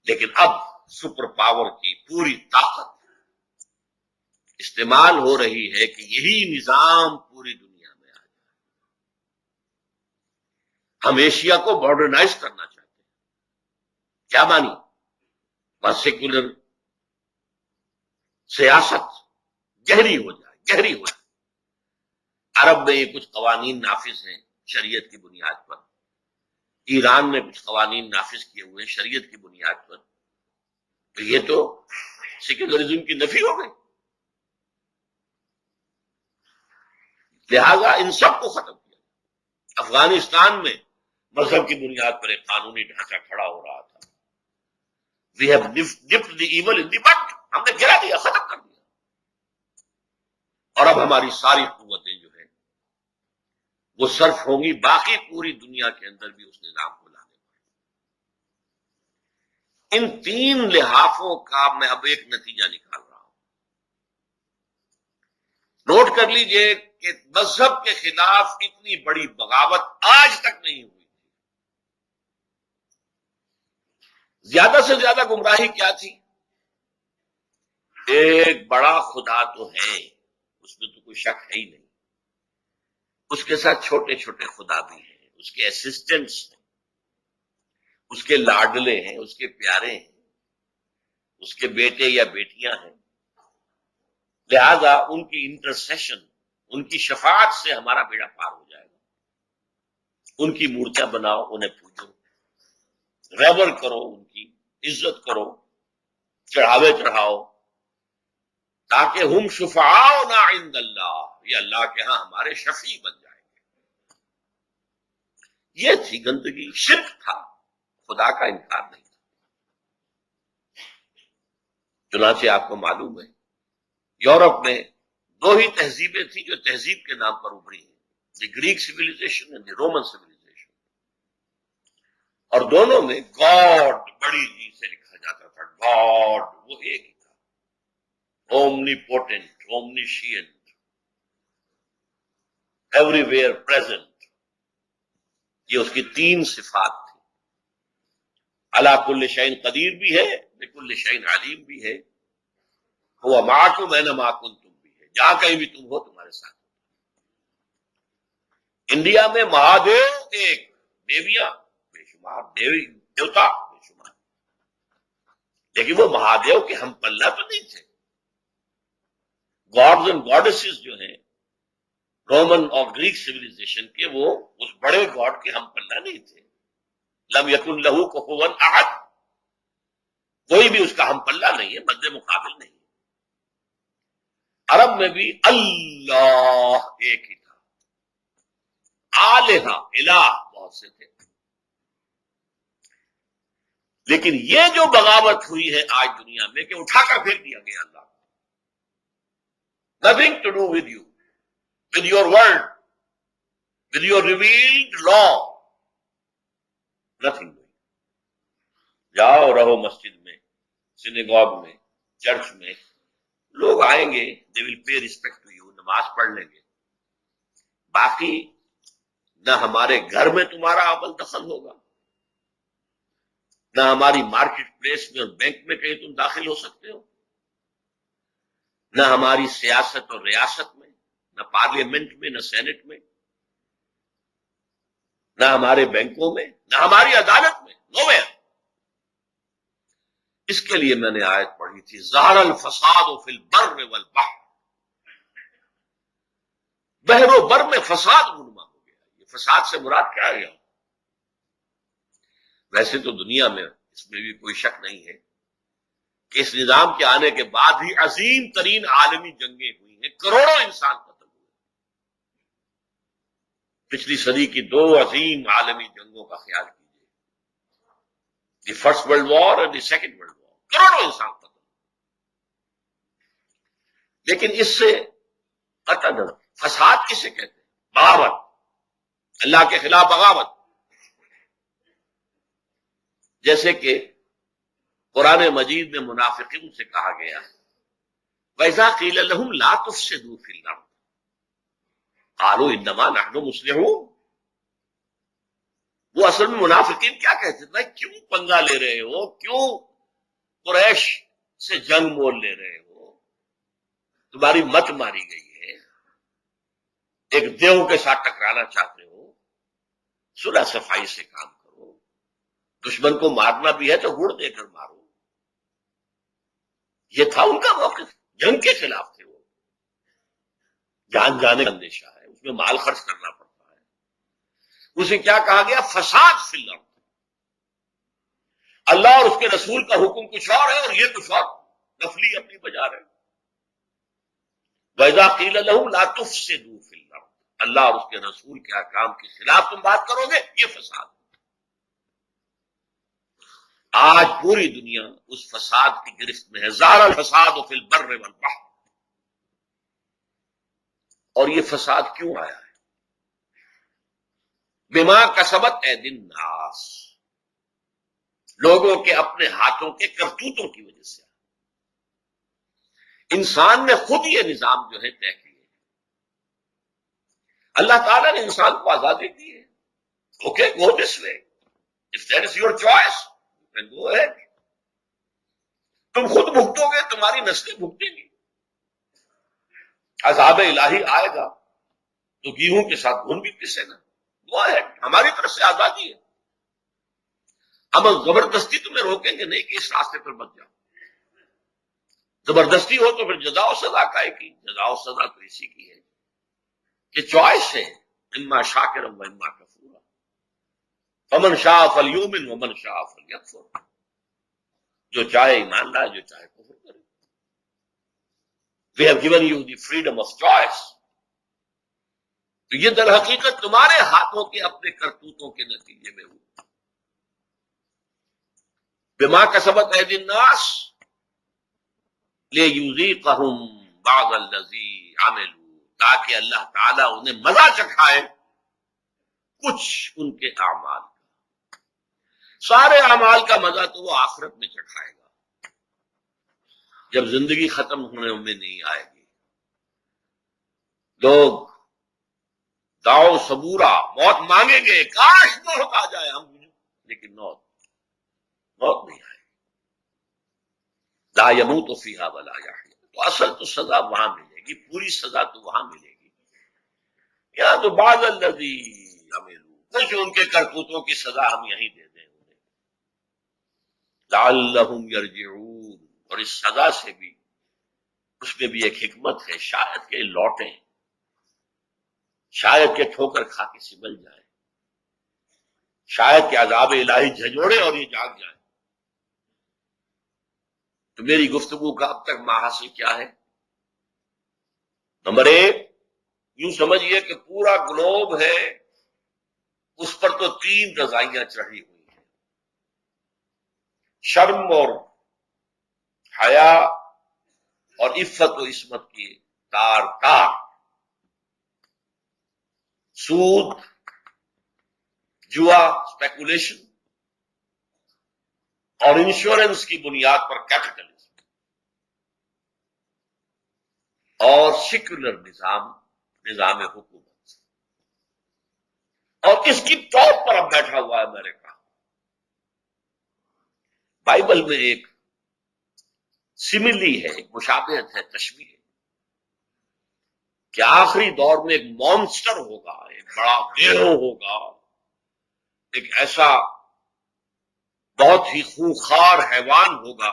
لیکن اب سپر پاور کی پوری طاقت استعمال ہو رہی ہے کہ یہی نظام پوری دنیا میں آ جائے۔ ہم ایشیا کو ماڈرنائز کرنا چاہتے ہیں، کیا مانی؟ بس سیکولر سیاست گہری ہو جائے۔ عرب میں یہ کچھ قوانین نافذ ہیں شریعت کی بنیاد پر، ایران میں کچھ قوانین نافذ کیے ہوئے شریعت کی بنیاد پر، تو یہ تو سیکولرزم کی نفی ہو گئی۔ لہذا ان سب کو ختم کیا۔ افغانستان میں مذہب کی بنیاد پر ایک قانونی ڈھانچہ کھڑا ہو رہا تھا۔ وی ہیو نپڈ دی ایول ان دی بڈ، ہم نے گرا دیا، ختم کر دیا، اور اب ہماری ساری قوتیں جو ہیں وہ صرف ہوں گی باقی پوری دنیا کے اندر بھی اس نظام کو لانے پر۔ ان 3 لحاظوں کا میں اب ایک نتیجہ نکال رہا ہوں، نوٹ کر لیجئے کہ مذہب کے خلاف اتنی بڑی بغاوت آج تک نہیں ہوئی۔ زیادہ سے زیادہ گمراہی کیا تھی؟ ایک بڑا خدا تو ہے، اس میں تو کوئی شک ہے ہی نہیں، اس کے ساتھ چھوٹے چھوٹے خدا بھی ہیں، اس کے اسسٹنٹس ہیں، اس کے لاڈلے ہیں، اس کے پیارے ہیں، اس کے بیٹے یا بیٹیاں ہیں، لہذا ان کی انٹرسیشن، ان کی شفاعت سے ہمارا بیڑا پار ہو جائے گا۔ ان کی مورتیاں بناؤ، انہیں پوجو، ریور کرو، ان کی عزت کرو، چڑھاوے چڑھاؤ، تاکہ ہم شفعاؤنا عند اللہ، یہ اللہ کے ہاں ہمارے شفیع بن جائیں گے۔ یہ تھی گندگی، شرک تھا، خدا کا انکار نہیں تھا۔ چنانچہ آپ کو معلوم ہے یورپ میں 2 ہی تہذیبیں تھیں جو تہذیب کے نام پر ابھری ہیں، the Greek civilisation and the Roman civilisation, اور دونوں میں گاڈ بڑی جی سے لکھا جاتا تھا، گاڈ وہ ایک ہی تھا، omnipotent, omniscient, everywhere present, یہ اس کی 3 صفات تھی۔ علی کل شیء قدیر بھی ہے، بکل شیء علیم بھی ہے، وہ معکم اینما کنتم بھی ہے، جہاں کہیں بھی تم ہو تمہارے ساتھ۔ انڈیا میں مہادیو ایک، دیویاں بے شمار، دیوتا بے شمار، لیکن وہ مہادیو کے ہم پلہ تو نہیں تھے۔ گاڈز اینڈ گاڈیسز جو ہیں رومن اور گریک سیویلائزیشن کے وہ اس بڑے گاڈ کے ہم پلہ نہیں تھے. لم یکن لہو کفوا احد، کوئی بھی اس کا ہم پلہ نہیں ہے، مد مقابل نہیں. عرب میں بھی اللہ ایک ہی تھا، آلہہ الہ بہت سے تھے. لیکن یہ جو بغاوت ہوئی ہے آج دنیا میں کہ اٹھا کر پھینک دیا گیا اللہ، nothing to do with you, with your word, with your revealed law, nothing. جاؤ رہو مسجد میں، سینیگوگ میں، چرچ میں، لوگ آئیں گے، they will pay respect to you، نماز پڑھ لیں گے، باقی نہ ہمارے گھر میں تمہارا عمل دخل ہوگا، نہ ہماری مارکیٹ پلیس میں اور بینک میں کہیں تم داخل ہو سکتے ہو، نہ ہماری سیاست اور ریاست میں، نہ پارلیمنٹ میں، نہ سینٹ میں، نہ ہمارے بینکوں میں، نہ ہماری عدالت میں، نو ویئر. اس کے لیے میں نے آیت پڑھی تھی، ظہر الفساد فی البر والبحر، بحر و بر میں فساد رونما ہو گیا. یہ فساد سے مراد کیا ہے؟ ویسے تو دنیا میں اس میں بھی کوئی شک نہیں ہے کہ اس نظام کے آنے کے بعد ہی عظیم ترین عالمی جنگیں ہوئی ہیں، کروڑوں انسان قتل ہوئے. پچھلی صدی کی 2 عظیم عالمی جنگوں کا خیال کیجیے، دی فرسٹ ورلڈ وار اور دی سیکنڈ ورلڈ وار، کروڑوں انسان قتل. لیکن اس سے قطع نظر فساد کسے کہتے ہیں؟ بغاوت، اللہ کے خلاف بغاوت. جیسے کہ قرآن مجید میں منافقین سے کہا گیا، وَإِذَا قِيلَ لَهُمْ لَا تُفْسِدُوا فِي الْأَرْضِ قَالُوا إِنَّمَا نَحْنُ مُصْلِحُونَ. وہ اصل میں منافقین کیا کہتے تھے؟ کیوں پنگا لے رہے ہو، کیوں قریش سے جنگ مول لے رہے ہو، تمہاری مت ماری گئی ہے، ایک دیو کے ساتھ ٹکرانا چاہتے ہو، صلح صفائی سے کام کرو، دشمن کو مارنا بھی ہے تو گڑ دے کر مارو. یہ تھا ان کا موقف، جنگ کے خلاف تھے. وہ جان جانے کا اندیشہ ہے، اس میں مال خرچ کرنا پڑتا ہے. اسے کیا کہا گیا؟ فساد فی الارض. اللہ اور اس کے رسول کا حکم کچھ اور ہے اور یہ کچھ اور نفلی اپنی بجا رہے. وَإِذَا قِيلَ لَهُمْ لَا تُفْسِدُوا فِي الْأَرْضِ، اللہ اور اس کے رسول کے احکام کے خلاف تم بات کرو گے، یہ فساد. آج پوری دنیا اس فساد کی گرفت میں ہے. ظہر الفساد فی البر والبحر. اور یہ فساد کیوں آیا ہے؟ بما کسبت ایدی الناس، لوگوں کے اپنے ہاتھوں کے کرتوتوں کی وجہ سے. انسان نے خود یہ نظام جو ہے طے کیے. اللہ تعالیٰ نے انسان کو آزادی دی ہے، okay go this way, if that is your choice you can go ahead. تم خود بھگتو گے، تمہاری نسلیں بھگتیں گی. عذاب الہی آئے گا تو گیہوں کے ساتھ گھن بھی پسے گا. گو اہیڈ، ہماری طرف سے آزادی ہے. ہم زبردستی تمہیں روکیں گے نہیں کہ اس راستے پر مت جاؤ. زبردستی ہو تو پھر جزا و سزا کا ہے کی. جزا و سزا تو اسی کی ہے کہ چوائس ہے، اما شاکرا و اما کفورا، فمن شاء فلیؤمن ومن شاء فلیکفر. جو چاہے ایمان لائے، جو چاہے کفر کرے. We have given you the freedom of choice. تو یہ در حقیقت تمہارے ہاتھوں کے اپنے کرتوتوں کے نتیجے میں ہوا. بما کسبت ایدی الناس لیذیقہم بعض الذی عملوا، تاکہ اللہ تعالیٰ انہیں مزہ چکھائے کچھ ان کے اعمال کا. سارے اعمال کا مزہ تو وہ آخرت میں چکھائے گا جب زندگی ختم ہونے میں نہیں آئے گی. لوگ داؤ صبورا موت مانگیں گے، کاش موت آ جائے ہم، لیکن موت نہیں آئے. لا يموت فیہا ولا یحیا. تو اصل تو سزا وہاں ملے گی، پوری سزا تو وہاں ملے گی. یہاں تو بعض الذی عملوا، کچھ ان کے کرتوتوں کی سزا ہم یہیں دے دیں انہیں. لعلہم یرجعون، اور اس سزا سے بھی، اس میں بھی ایک حکمت ہے، شاید کہ لوٹیں. شاید کہ ٹھوکر کھا کے سمل جائے، شاید کہ عذاب الہی جھنجھوڑے اور یہ جاگ جائے۔ تو میری گفتگو کا اب تک ماحصل کیا ہے؟ نمبر ایک، یوں سمجھیے کہ پورا گلوب ہے، اس پر تو 3 رضائیاں چڑھی ہوئی ہیں، شرم اور حیا اور عفت و عصمت کی تار تار، سود، جوا، اسپیکولیشن اور انشورنس کی بنیاد پر کیپٹلزم اور سیکولر نظام حکومت، اور اس کی ٹاپ پر اب بیٹھا ہوا ہے امریکہ۔ بائبل میں ایک سملی ہے، ایک مشابہت ہے، تشبیہ ہے کہ آخری دور میں ایک مانسٹر ہوگا، ایک بڑا دیو ہوگا، ایک ایسا بہت ہی خونخوار حیوان ہوگا،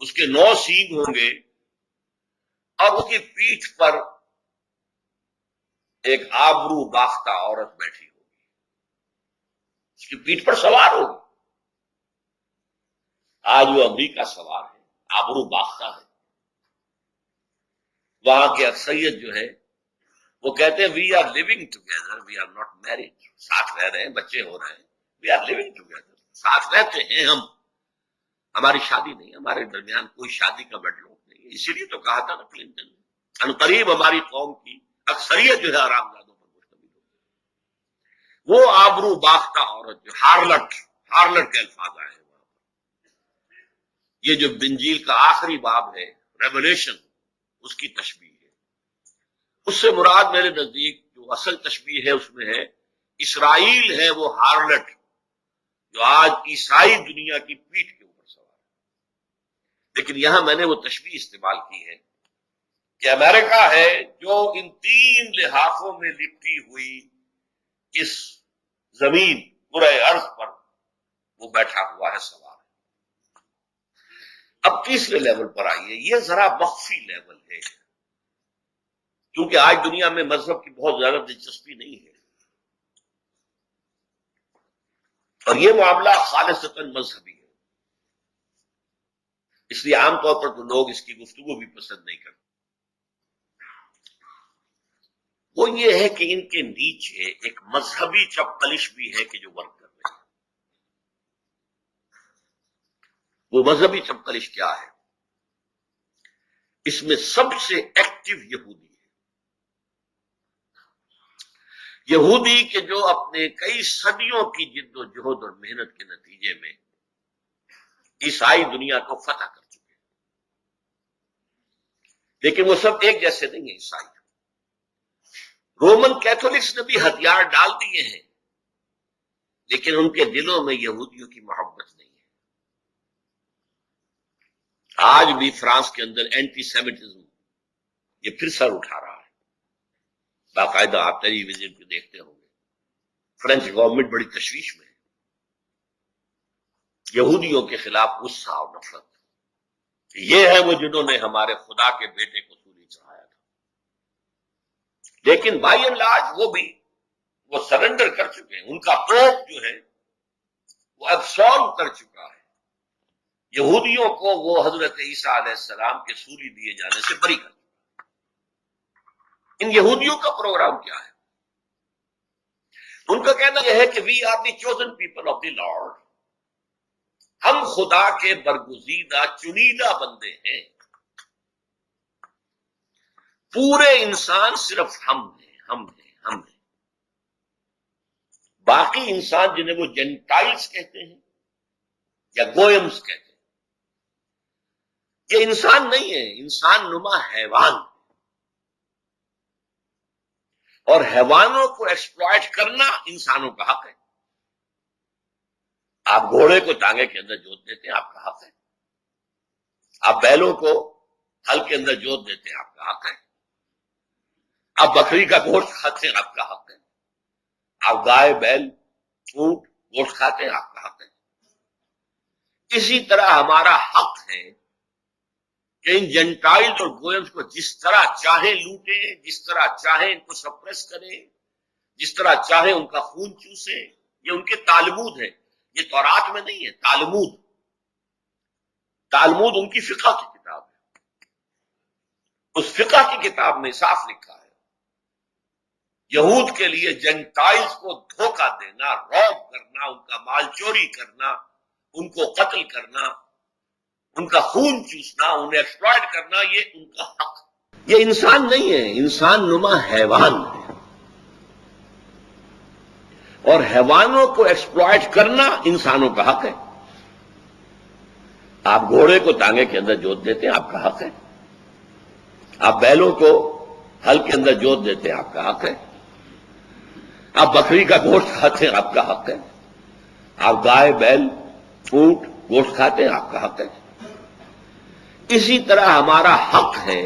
اس کے 9 سینگ ہوں گے اور اس کی پیٹھ پر ایک آبرو باختہ عورت بیٹھی ہوگی، اس کی پیٹھ پر سوار ہوگی۔ آج وہ امریکہ سوار ہے، آبرو باختہ ہے۔ وہاں کے اکثریت جو ہے وہ کہتے ہیں we are living together, we are not married, ساتھ رہ رہے ہیں، بچے ہو رہے ہیں، وی آر لیونگ ٹوگیدر، ساتھ رہتے ہیں ہم، ہماری شادی نہیں، ہمارے درمیان کوئی شادی کا بیڈ لوک نہیں ہے۔ اسی لیے تو کہا تھا نا کلنٹن نے، عنقریب ہماری قوم کی اکثریت جو ہے حرامزادوں پر مشتمل ہوگی۔ وہ آبرو باختہ عورت جو ہارلٹ کے الفاظ آئے ہیں وہاں پر، یہ جو انجیل کا آخری باب ہے، ریولیشن، اس کی تشبیہ ہے۔ اس سے مراد میرے نزدیک جو اصل تشبیہ ہے اس میں ہے اسرائیل ہے وہ ہارلٹ جو آج عیسائی دنیا کی پیٹھ کے اوپر سوار ہے۔ لیکن یہاں میں نے وہ تشبیہ استعمال کی ہے کہ امریکہ ہے جو ان 3 لحافوں میں لپٹی ہوئی اس زمین پورے ارض پر وہ بیٹھا ہوا ہے، سوار ہے۔ اب تیسرے لیول پر آئیے، یہ ذرا مخفی لیول ہے، کیونکہ آج دنیا میں مذہب کی بہت زیادہ دلچسپی نہیں ہے، اور یہ معاملہ خالصتاً مذہبی ہے، اس لیے عام طور پر تو لوگ اس کی گفتگو بھی پسند نہیں کرتے۔ وہ یہ ہے کہ ان کے نیچے ایک مذہبی چپقلش بھی ہے کہ جو ورک کر رہے ہیں۔ وہ مذہبی چپقلش کیا ہے؟ اس میں سب سے ایکٹیو یہودی ہے، یہودی کہ جو اپنے کئی صدیوں کی جد و جہد اور محنت کے نتیجے میں عیسائی دنیا کو فتح کر چکے ہیں۔ لیکن وہ سب ایک جیسے نہیں ہیں عیسائی۔ رومن کیتھولکس نے بھی ہتھیار ڈال دیے ہیں، لیکن ان کے دلوں میں یہودیوں کی محبت نہیں ہے۔ آج بھی فرانس کے اندر اینٹی سیمیٹزم یہ پھر سر اٹھا رہا ہے، باقاعدہ آپ ٹیلی ویژن پہ دیکھتے ہوں گے، فرینچ گورنمنٹ بڑی تشویش میں ہے، یہودیوں کے خلاف غصہ اور نفرت۔ یہ ہے وہ جنہوں نے ہمارے خدا کے بیٹے کو سولی چڑھایا تھا، لیکن بائی اینڈ لارج وہ سرنڈر کر چکے ہیں، ان کا پوپ جو ہے وہ ایبسالو کر چکا ہے، یہودیوں کو وہ حضرت عیسیٰ علیہ السلام کے سولی دیے جانے سے بری کر چکا ہے۔ ان یہودیوں کا پروگرام کیا ہے؟ ان کا کہنا یہ ہے کہ we are the chosen people of the lord, ہم خدا کے برگزیدہ چنیدہ بندے ہیں، پورے انسان صرف ہم ہیں۔ باقی انسان جنہیں وہ جینٹائلز کہتے ہیں یا گوئمز کہتے ہیں، یہ انسان نہیں ہے، انسان نما حیوان، اور حیوانوں کو ایکسپلائٹ کرنا انسانوں کا حق ہے۔ آپ گھوڑے کو ٹانگے کے اندر جوت دیتے ہیں، آپ کا حق ہے۔ آپ بیلوں کو ہل کے اندر جوت دیتے ہیں، آپ کا حق ہے۔ آپ بکری کا گوشت کھاتے ہیں، آپ کا حق ہے۔ آپ گائے، بیل، اونٹ گوشت کھاتے ہیں، آپ کا حق ہے۔ اسی طرح ہمارا حق ہے کہ ان جنٹائلز اور گوئنز کو جس طرح چاہے لوٹیں، جس طرح چاہے ان کو سپریس کریں، جس طرح چاہے ان کا خون چوسے. یہ ان کے تالمود ہے، یہ تورات میں نہیں ہے. تالمود ان کی فقہ کی کتاب ہے. اس فقہ کی کتاب میں صاف لکھا ہے یہود کے لیے جنٹائلز کو دھوکہ دینا، روب کرنا، ان کا مال چوری کرنا، ان کو قتل کرنا، ان کا خون چوسنا، انہیں ایکسپلائٹ کرنا، یہ ان کا حق. یہ انسان نہیں ہے، انسان نما حیوان ہے، اور حیوانوں کو ایکسپلائٹ کرنا انسانوں کا حق ہے. آپ گھوڑے کو تانگے کے اندر جوت دیتے ہیں، آپ کا حق ہے. آپ بیلوں کو ہل کے اندر جوت دیتے ہیں، آپ کا حق ہے. آپ بکری کا گوشت کھاتے ہیں، آپ کا حق ہے. آپ گائے، بیل، اونٹ گوشت کھاتے ہیں، آپ کا حق ہے. اسی طرح ہمارا حق ہے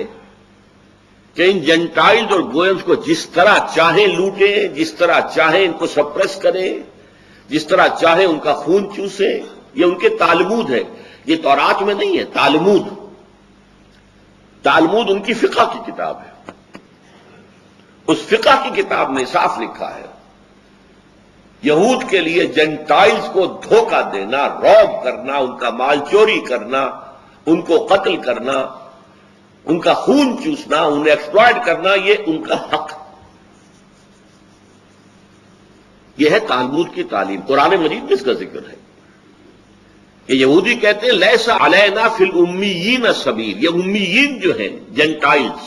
کہ ان جنٹائلز اور گوئنز کو جس طرح چاہے لوٹیں، جس طرح چاہے ان کو سپریس کریں، جس طرح چاہے ان کا خون چوسے. یہ ان کے تالمود ہے، یہ تورات میں نہیں ہے. تالمود ان کی فقہ کی کتاب ہے. اس فقہ کی کتاب میں صاف لکھا ہے یہود کے لیے جنٹائلز کو دھوکہ دینا، روب کرنا، ان کا مال چوری کرنا، ان کو قتل کرنا، ان کا خون چوسنا، انہیں ایکسپلائٹ کرنا، یہ ان کا حق. یہ ہے تالمود کی تعلیم. قرآن مجید میں اس کا ذکر ہے کہ یہودی کہتے ہیں لیسا علینا فی الامیین سبیل. یہ امیین جو ہیں جنٹائلز،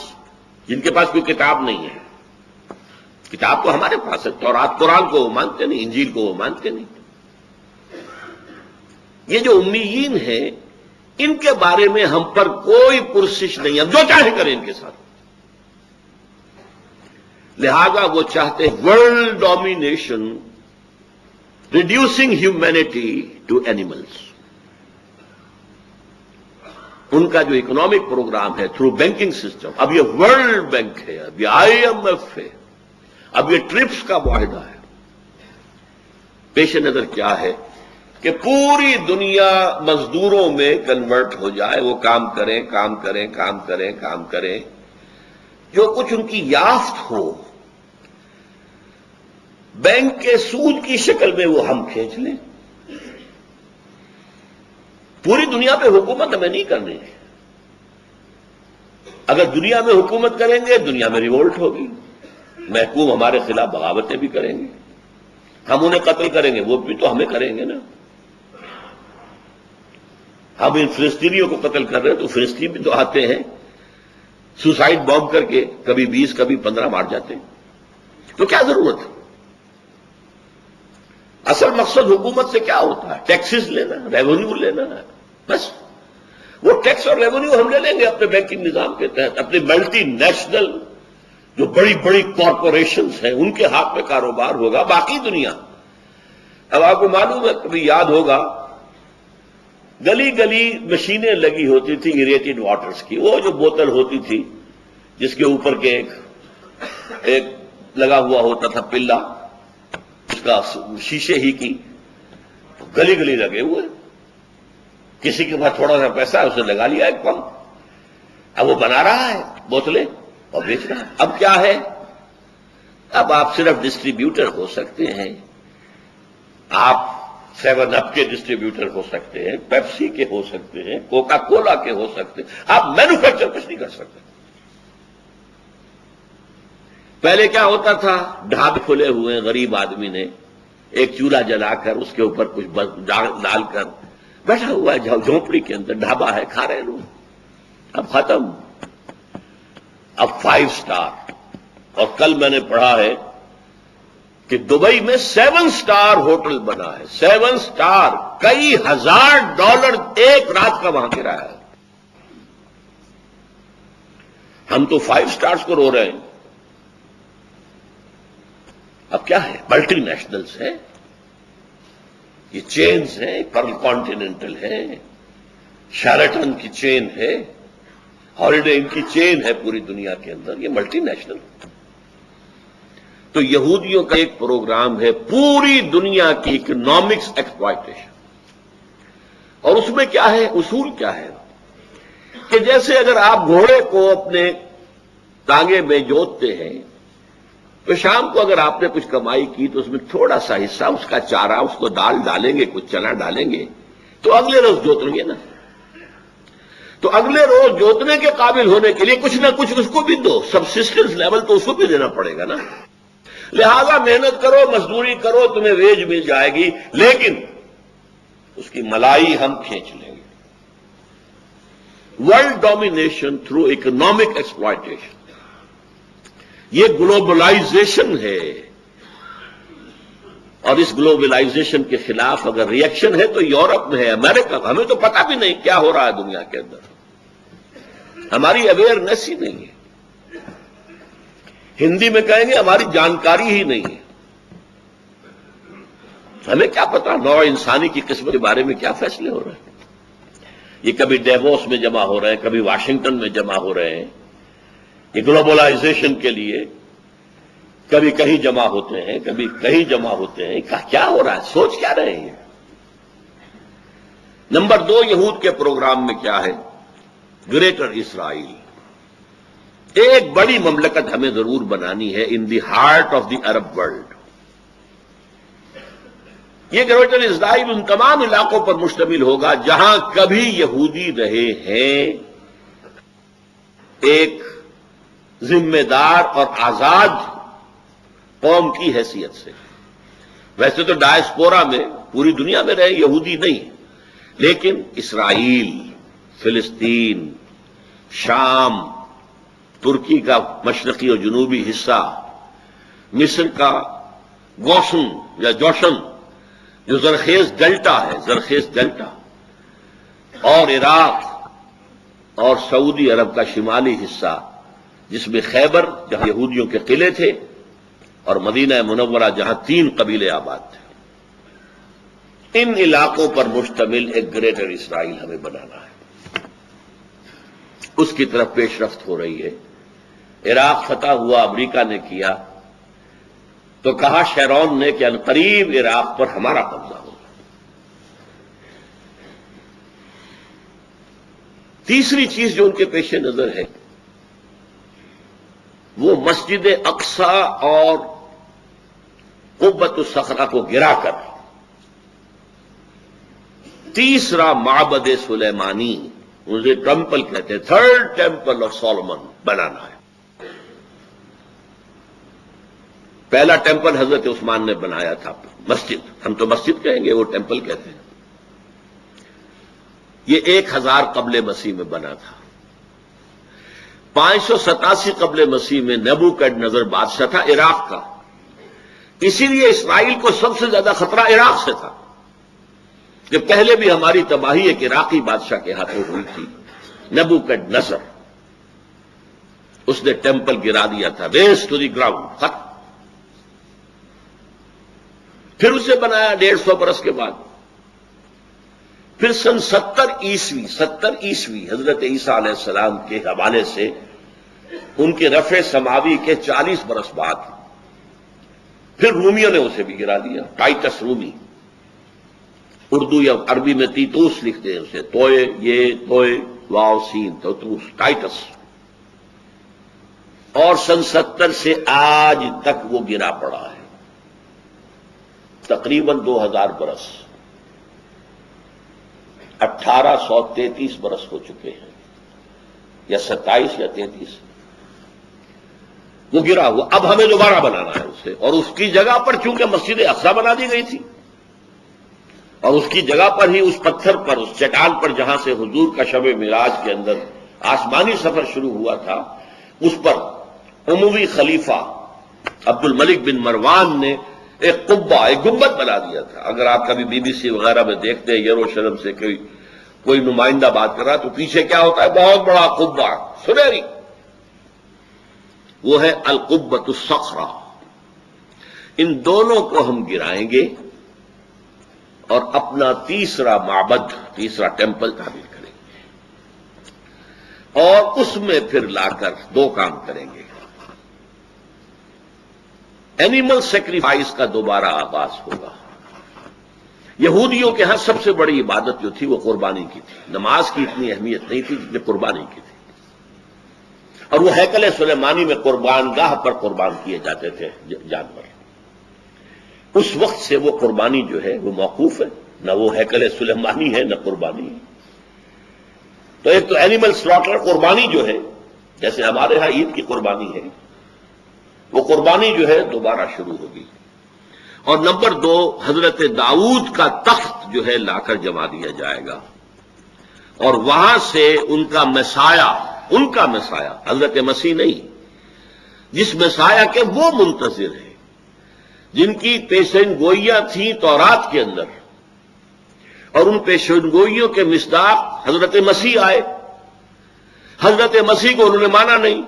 جن کے پاس کوئی کتاب نہیں ہے. کتاب تو ہمارے پاس ہے، تورات قرآن کو وہ مانتے نہیں، انجیل کو وہ مانتے نہیں. یہ جو امیین ہیں ان کے بارے میں ہم پر کوئی پرسش نہیں، ہم جو چاہے کریں ان کے ساتھ. لہذا وہ چاہتے ہیں world domination, reducing humanity to animals. ان کا جو اکنامک پروگرام ہے تھرو بینکنگ سسٹم، اب یہ ورلڈ بینک ہے، اب یہ IMF ہے، اب یہ ٹرپس کا معاہدہ ہے. پیش نظر کیا ہے کہ پوری دنیا مزدوروں میں کنورٹ ہو جائے، وہ کام کریں کام کریں کام کریں کام کریں، جو کچھ ان کی یافت ہو بینک کے سود کی شکل میں وہ ہم کھینچ لیں. پوری دنیا پہ حکومت ہمیں نہیں کرنی ہے. اگر دنیا میں حکومت کریں گے دنیا میں ریوولٹ ہوگی، محکوم ہمارے خلاف بغاوتیں بھی کریں گے، ہم انہیں قتل کریں گے، وہ بھی تو ہمیں کریں گے نا. ہم ان فلسطینیوں کو قتل کر رہے ہیں تو فلسطین بھی تو آتے ہیں سوسائڈ بامب کر کے، کبھی 20 کبھی 15 مار جاتے ہیں. تو کیا ضرورت ہے؟ اصل مقصد حکومت سے کیا ہوتا ہے؟ ٹیکسز لینا، ریونیو لینا ہے بس. وہ ٹیکس اور ریونیو ہم لے لیں گے اپنے بینکنگ نظام کے تحت. اپنے ملٹی نیشنل جو بڑی بڑی کارپوریشنز ہیں ان کے ہاتھ میں کاروبار ہوگا. باقی دنیا، اب آپ کو معلوم ہے کبھی یاد ہوگا گلی گلی مشینیں لگی ہوتی تھی ایریٹڈ واٹرز کی. وہ جو بوتل ہوتی تھی جس کے اوپر کے ایک لگا ہوا ہوتا تھا پلہ، اس کا شیشے ہی کی، گلی گلی لگے ہوئے. کسی کے پاس تھوڑا سا پیسہ ہے، اسے لگا لیا ایک پمپ، اب وہ بنا رہا ہے بوتلیں اور بیچ رہا ہے. اب کیا ہے؟ اب آپ صرف ڈسٹریبیوٹر ہو سکتے ہیں. آپ 7 اپ کے ڈسٹریبیوٹر ہو سکتے ہیں، پیپسی کے ہو سکتے ہیں، کوکا کولا کے ہو سکتے ہیں. آپ مینوفیکچر کچھ نہیں کر سکتے. پہلے کیا ہوتا تھا؟ ڈھاب کھلے ہوئے غریب آدمی نے ایک چولہا جلا کر اس کے اوپر کچھ ڈال کر بیٹھا ہوا ہے جھونپڑی کے اندر، ڈھابا ہے، کھا رہے لوگ. اب ختم. اب 5 سٹار. اور کل میں نے پڑھا ہے کہ دبئی میں 7 سٹار ہوٹل بنا ہے. 7 سٹار، کئی $1000 ایک رات کا وہاں کرایہ ہے. ہم تو 5 سٹارز کو رو رہے ہیں. اب کیا ہے؟ ملٹی نیشنلز ہیں، یہ چینز ہیں، پرل کانٹیننٹل ہے، شیرٹن کی چین ہے، ہالیڈے ان کی چین ہے پوری دنیا کے اندر. یہ ملٹی نیشنل. تو یہودیوں کا ایک پروگرام ہے پوری دنیا کی اکنامکس ایکسپلائٹیشن. اور اس میں کیا ہے؟ اصول کیا ہے کہ جیسے اگر آپ گھوڑے کو اپنے ٹانگے میں جوتتے ہیں تو شام کو اگر آپ نے کچھ کمائی کی تو اس میں تھوڑا سا حصہ اس کا چارہ، اس کو دال ڈالیں گے، کچھ چنا ڈالیں گے تو اگلے روز جوتیں گے نا. تو اگلے روز جوتنے کے قابل ہونے کے لیے کچھ نہ کچھ اس کو بھی دو، سبسسٹنس لیول تو اس کو بھی دینا پڑے گا نا. لہذا محنت کرو، مزدوری کرو، تمہیں ویج مل جائے گی، لیکن اس کی ملائی ہم کھینچ لیں گے. World domination through economic exploitation, یہ گلوبلائزیشن ہے. اور اس گلوبلائزیشن کے خلاف اگر ریئیکشن ہے تو یورپ میں ہے، امریکہ. ہمیں تو پتہ بھی نہیں کیا ہو رہا ہے دنیا کے اندر، ہماری اویئرنیس ہی نہیں ہے. ہندی میں کہیں گے ہماری جانکاری ہی نہیں ہے. ہمیں کیا پتا نوع انسانی کی قسمت کے بارے میں کیا فیصلے ہو رہے ہیں. یہ کبھی ڈیووس میں جمع ہو رہے ہیں، کبھی واشنگٹن میں جمع ہو رہے ہیں. یہ گلوبلائزیشن کے لیے کبھی کہیں جمع ہوتے ہیں، کبھی کہیں جمع ہوتے ہیں. کیا ہو رہا ہے؟ سوچ کیا رہے ہیں؟ نمبر 2، یہود کے پروگرام میں کیا ہے؟ Greater Israel. ایک بڑی مملکت ہمیں ضرور بنانی ہے in the heart of the Arab world. یہ گریٹر اسرائیل ان تمام علاقوں پر مشتمل ہوگا جہاں کبھی یہودی رہے ہیں، ایک ذمہ دار اور آزاد قوم کی حیثیت سے. ویسے تو ڈائسپورا میں پوری دنیا میں رہے یہودی نہیں، لیکن اسرائیل، فلسطین، شام، ترکی کا مشرقی اور جنوبی حصہ، مصر کا گوشن یا جوشن جو زرخیز ڈیلٹا ہے، زرخیز ڈیلٹا، اور عراق اور سعودی عرب کا شمالی حصہ جس میں خیبر جہاں یہودیوں کے قلعے تھے اور مدینہ منورہ جہاں 3 قبیلے آباد تھے. ان علاقوں پر مشتمل ایک گریٹر اسرائیل ہمیں بنانا ہے. اس کی طرف پیش رفت ہو رہی ہے. عراق فتح ہوا، امریکہ نے کیا تو کہا شیرون نے کہ عنقریب عراق پر ہمارا قبضہ ہوگا. تیسری چیز جو ان کے پیش نظر ہے وہ مسجد اقصی اور قبۃ الصخرہ کو گرا کر تیسرا معبد سلیمانی، اسے ٹیمپل کہتے ہیں، 3rd ٹیمپل آف سولومن بنانا ہے. پہلا ٹیمپل حضرت عثمان نے بنایا تھا، مسجد، ہم تو مسجد کہیں گے، وہ ٹیمپل کہتے ہیں. یہ 1000 قبل مسیح میں بنا تھا. 587 قبل مسیح میں نیبوکڈنیزر بادشاہ تھا عراق کا. اسی لیے اسرائیل کو سب سے زیادہ خطرہ عراق سے تھا کہ پہلے بھی ہماری تباہی ایک عراقی بادشاہ کے ہاتھوں ہوئی تھی، نیبوکڈنیزر. اس نے ٹیمپل گرا دیا تھا، ریز ٹو دی گراؤنڈ، ختم. پھر اسے بنایا 150 برس کے بعد. پھر سن 70 عیسوی حضرت عیسیٰ علیہ السلام کے حوالے سے ان کے رفع سماوی کے 40 برس بعد پھر رومیوں نے اسے بھی گرا دیا. ٹائٹس رومی، اردو یا عربی میں تیتوس لکھتے ہیں اسے، توئے، یہ توئے واو سین توتوس، ٹائٹس. اور سن 70 سے آج تک وہ گرا پڑا ہے، تقریباً 2000 برس. 1833 برس ہو چکے ہیں، یا 27 یا 33 وہ گرا ہوا. اب ہمیں دوبارہ بنانا ہے اسے، اور اس کی جگہ پر چونکہ مسجد اقصی بنا دی گئی تھی، اور اس کی جگہ پر ہی اس پتھر پر، اس چٹان پر جہاں سے حضور کا شب معراج کے اندر آسمانی سفر شروع ہوا تھا، اس پر اموی خلیفہ عبد الملک بن مروان نے ایک قبہ، ایک گنبد بنا دیا تھا. اگر آپ کبھی BBC وغیرہ میں دیکھتے ہیں یروشلم سے کوئی نمائندہ بات کر رہا تو پیچھے کیا ہوتا ہے؟ بہت بڑا قبہ سنہری، وہ ہے القبۃ الصخرہ. ان دونوں کو ہم گرائیں گے اور اپنا تیسرا معبد، تیسرا ٹیمپل تعمیر کریں گے، اور اس میں پھر لا کر 2 کام کریں گے. اینیمل سیکریفائس کا دوبارہ آغاز ہوگا. یہودیوں کے ہاں سب سے بڑی عبادت جو تھی وہ قربانی کی تھی. نماز کی اتنی اہمیت نہیں تھی جتنی قربانی کی تھی. اور وہ ہیکل سلیمانی میں قربان گاہ پر قربان کیے جاتے تھے جانور. اس وقت سے وہ قربانی جو ہے وہ موقوف ہے، نہ وہ ہیکل سلیمانی ہے نہ قربانی ہے. تو ایک تو اینیمل سلاٹر قربانی جو ہے، جیسے ہمارے ہاں عید کی قربانی ہے، وہ قربانی جو ہے دوبارہ شروع ہوگی. اور نمبر 2، حضرت داؤد کا تخت جو ہے لا کر جما دیا جائے گا، اور وہاں سے ان کا مسایہ حضرت مسیح نہیں، جس مسایہ کے وہ منتظر ہیں، جن کی پیشین گوئیاں تھیں تورات کے اندر، اور ان پیشین گوئیوں کے مصداق حضرت مسیح آئے. حضرت مسیح کو انہوں نے مانا نہیں،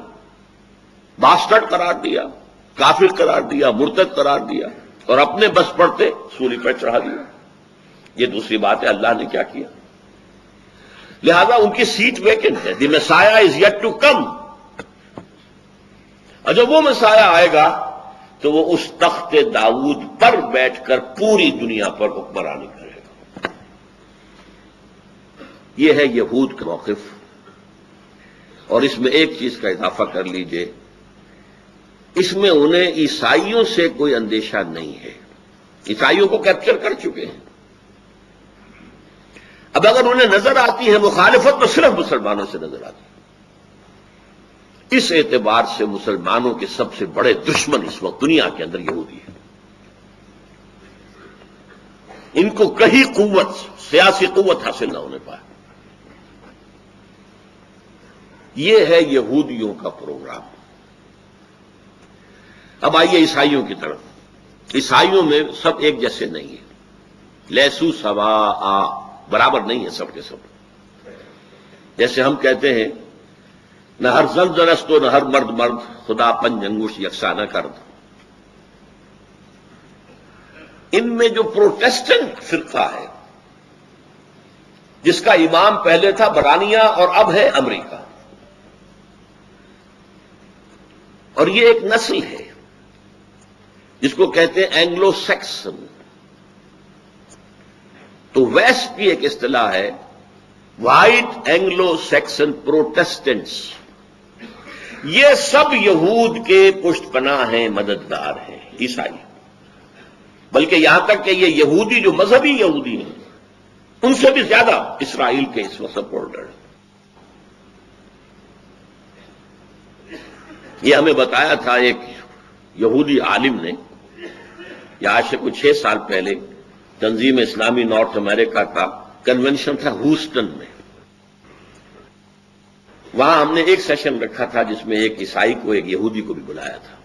باسٹرڈ قرار دیا، کافر قرار دیا، مرتد قرار دیا، اور اپنے بس پڑتے سولی پر چڑھا دیا. یہ دوسری بات ہے اللہ نے کیا کیا. لہذا ان کی سیٹ ویکنٹ ہے. دی مسایہ از یٹ ٹو کم. اور جب وہ مسایہ آئے گا تو وہ اس تخت داؤد پر بیٹھ کر پوری دنیا پر حکمرانی کرے گا. یہ ہے یہود کا موقف. اور اس میں ایک چیز کا اضافہ کر لیجئے، اس میں انہیں عیسائیوں سے کوئی اندیشہ نہیں ہے. عیسائیوں کو کیپچر کر چکے ہیں. اب اگر انہیں نظر آتی ہے مخالفت تو صرف مسلمانوں سے نظر آتی ہے. اس اعتبار سے مسلمانوں کے سب سے بڑے دشمن اس وقت دنیا کے اندر یہودی ہے. ان کو کہیں قوت، سیاسی قوت حاصل نہ ہونے پائے. یہ ہے یہودیوں کا پروگرام. اب آئیے عیسائیوں کی طرف. عیسائیوں میں سب ایک جیسے نہیں ہیں. لیسو سوا برابر نہیں ہے سب کے سب. جیسے ہم کہتے ہیں نہ ہر زن زنست و نہ ہر مرد مرد، خدا پنج انگوش یکساں نہ کرد. ان میں جو پروٹیسٹنٹ فرقہ ہے، جس کا امام پہلے تھا برانیہ اور اب ہے امریکہ، اور یہ ایک نسل ہے جس کو کہتے ہیں اینگلو سیکسن. تو ویسٹ کی ایک اصطلاح ہے وائٹ اینگلو سیکسن پروٹیسٹنٹس. یہ سب یہود کے پشت پناہ ہیں، مددگار ہیں، عیسائی. بلکہ یہاں تک کہ یہ یہودی جو مذہبی یہودی ہیں ان سے بھی زیادہ اسرائیل کے اس وقت سپورٹر ہیں. یہ ہمیں بتایا تھا ایک یہودی عالم نے، یا آج سے کچھ 6 سال پہلے تنظیم اسلامی نارتھ امریکہ کا کنونشن تھا ہوسٹن میں. وہاں ہم نے ایک سیشن رکھا تھا جس میں ایک عیسائی کو ایک یہودی کو بھی بلایا تھا.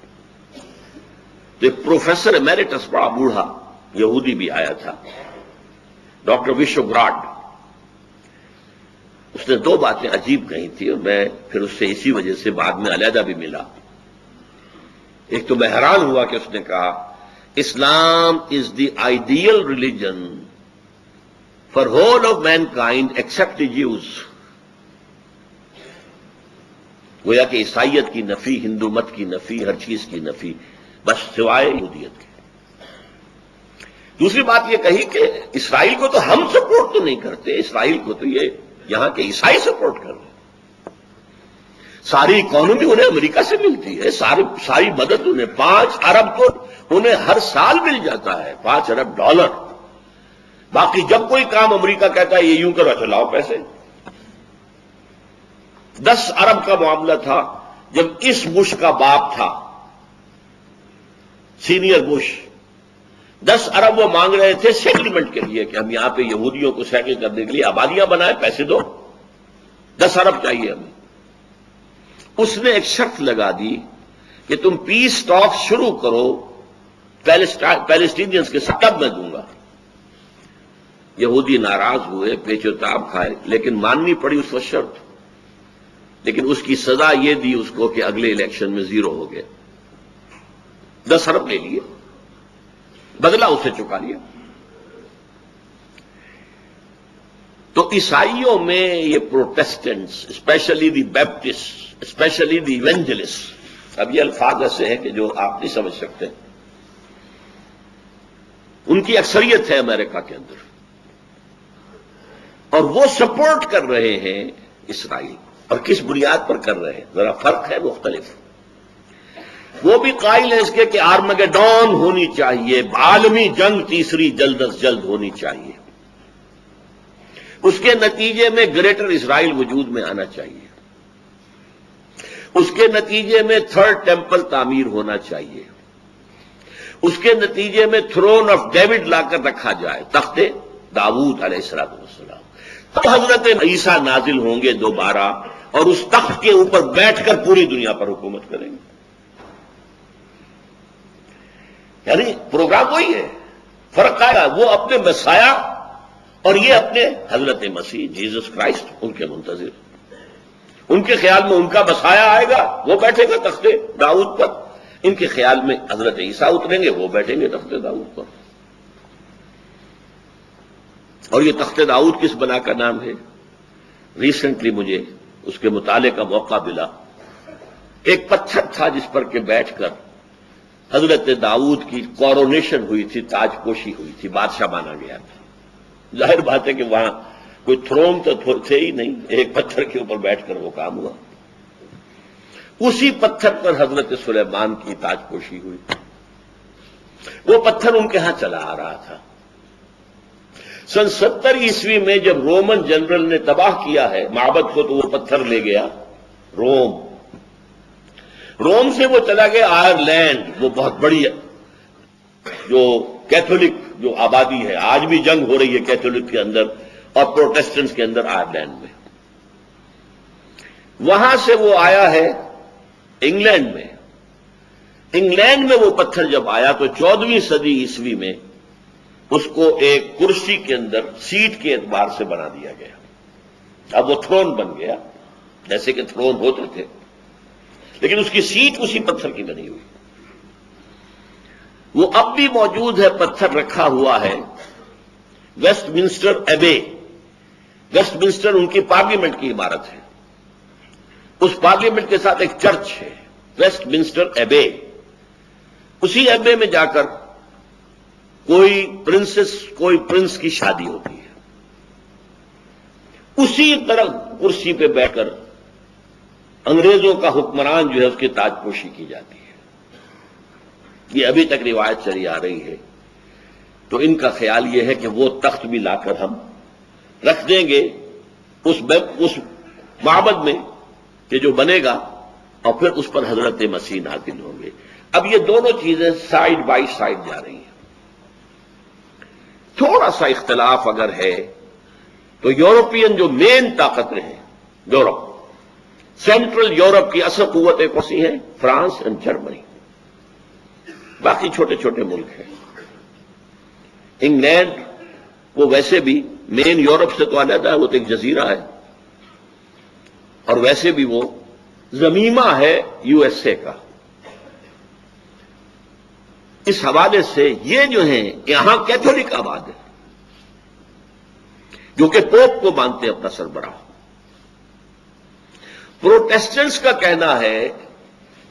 تو ایک پروفیسر ایمیریٹس بڑا بوڑھا یہودی بھی آیا تھا، ڈاکٹر وشو براڈ. اس نے 2 باتیں عجیب کہی تھی اور میں پھر اس سے اسی وجہ سے بعد میں علیحدہ بھی ملا. ایک تو میں حیران ہوا کہ اس نے کہا Islam is the ideal religion for whole of mankind except the Jews. گویا کہ عیسائیت کی نفی، ہندو مت کی نفی، ہر چیز کی نفی، بس سوائے یہودیت کے. دوسری بات یہ کہی کہ اسرائیل کو تو ہم سپورٹ تو نہیں کرتے، اسرائیل کو تو یہ یہاں کے عیسائی سپورٹ کر رہے ہیں. ساری اکانومی انہیں امریکہ سے ملتی ہے، ساری مدد انہیں 5 ارب تو انہیں ہر سال مل جاتا ہے، $5 ارب. باقی جب کوئی کام امریکہ کہتا ہے یہ یوں کرو، اچھا لاؤ پیسے. 10 ارب کا معاملہ تھا جب اس بش کا باپ تھا، سینئر بش. 10 ارب وہ مانگ رہے تھے سیٹلمنٹ کے لیے کہ ہم یہاں پہ یہودیوں کو سیٹل کرنے کے لیے آبادیاں بنائیں، پیسے دو، 10 ارب چاہیے ہمیں. اس نے ایک شرط لگا دی کہ تم پیس ٹاک شروع کرو پیلسٹینینز کے ساتھ، تب میں دوں گا. یہودی ناراض ہوئے، پیچ و تاب کھائے، لیکن ماننی پڑی اس وقت شرط. لیکن اس کی سزا یہ دی اس کو کہ اگلے الیکشن میں 0 ہو گیا. 10 ارب لے لیے، بدلہ اسے چکا لیا. تو عیسائیوں میں یہ Protestants, specially the Baptist, specially the evangelist, اب یہ الفاظ ایسے ہیں کہ جو آپ نہیں سمجھ سکتے، ان کی اکثریت ہے امریکہ کے اندر، اور وہ سپورٹ کر رہے ہیں اسرائیل، اور کس بنیاد پر کر رہے ہیں ذرا فرق ہے، مختلف۔ وہ بھی قائل ہیں اس کے کہ آرمگیڈون ہونی چاہیے، عالمی جنگ تیسری جلد از جلد ہونی چاہیے، اس کے نتیجے میں گریٹر اسرائیل وجود میں آنا چاہیے، اس کے نتیجے میں تھرڈ ٹیمپل تعمیر ہونا چاہیے، اس کے نتیجے میں تھرون آف ڈیوڈ لا کر رکھا جائے، تخت داؤد علیہ السلام، تو حضرت عیسیٰ نازل ہوں گے دوبارہ اور اس تخت کے اوپر بیٹھ کر پوری دنیا پر حکومت کریں گے۔ یعنی پروگرام وہی ہے، فرق آیا وہ اپنے مسیح اور یہ اپنے حضرت مسیح جیسس کرائسٹ ان کے منتظر۔ ان کے خیال میں ان کا مسیح آئے گا، وہ بیٹھے گا تخت داؤد پر، ان کے خیال میں حضرت عیسیٰ اتریں گے، وہ بیٹھیں گے تخت داؤد پر۔ اور یہ تخت داؤد کس بنا کا نام ہے؟ ریسنٹلی مجھے اس کے مطالعے کا موقع ملا۔ ایک پتھر تھا جس پر کہ بیٹھ کر حضرت داؤد کی کورونیشن ہوئی تھی، تاج پوشی ہوئی تھی، بادشاہ مانا گیا تھا۔ ظاہر بات ہے کہ وہاں کوئی تھرون تو تھے ہی نہیں، ایک پتھر کے اوپر بیٹھ کر وہ کام ہوا۔ اسی پتھر پر حضرت سلیمان کی تاج پوشی ہوئی۔ وہ پتھر ان کے ہاں چلا آ رہا تھا۔ سن 70 عیسوی میں جب رومن جنرل نے تباہ کیا ہے معبد کو، تو وہ پتھر لے گیا روم سے وہ چلا گیا آئرلینڈ، وہ بہت بڑی جو کیتھولک جو آبادی ہے، آج بھی جنگ ہو رہی ہے کیتھولک کے اندر اور پروٹیسٹنٹس کے اندر آئرلینڈ میں۔ وہاں سے وہ آیا ہے انگلینڈ میں۔ انگلینڈ میں وہ پتھر جب آیا تو 14ویں صدی عیسوی میں اس کو ایک کرسی کے اندر سیٹ کے اعتبار سے بنا دیا گیا۔ اب وہ تھرون بن گیا، جیسے کہ تھرون ہوتے تھے، لیکن اس کی سیٹ اسی پتھر کی بنی ہوئی۔ وہ اب بھی موجود ہے، پتھر رکھا ہوا ہے Westminster Abbey. Westminster ان کی پارلیمنٹ کی عمارت ہے، اس پارلیمنٹ کے ساتھ ایک چرچ ہے، ویسٹ منسٹر ایبے۔ اسی ایبے میں جا کر کوئی پرنس کی شادی ہوتی ہے، اسی طرح کرسی پہ بیٹھ کر انگریزوں کا حکمران جو ہے اس کی تاج پوشی کی جاتی ہے۔ یہ ابھی تک روایت چلی آ رہی ہے۔ تو ان کا خیال یہ ہے کہ وہ تخت بھی لا کر ہم رکھ دیں گے اس معبد میں کہ جو بنے گا، اور پھر اس پر حضرت مسیح نازل ہوں گے۔ اب یہ دونوں چیزیں سائیڈ بائی سائیڈ جا رہی ہیں۔ تھوڑا سا اختلاف اگر ہے تو یورپین جو مین طاقتیں ہیں، یورپ، سینٹرل یورپ کی اصل قوتیں کون سی ہیں؟ فرانس اور جرمنی، باقی چھوٹے چھوٹے ملک ہیں۔ انگلینڈ وہ ویسے بھی مین یورپ سے تو علیحدہ ہے، وہ تو ایک جزیرہ ہے، اور ویسے بھی وہ ضمیمہ ہے یو ایس اے کا۔ اس حوالے سے یہ جو ہیں یہاں کیتھولک آباد ہے، جو کہ پوپ کو مانتے ہیں اپنا سربراہ۔ پروٹیسٹنٹس کا کہنا ہے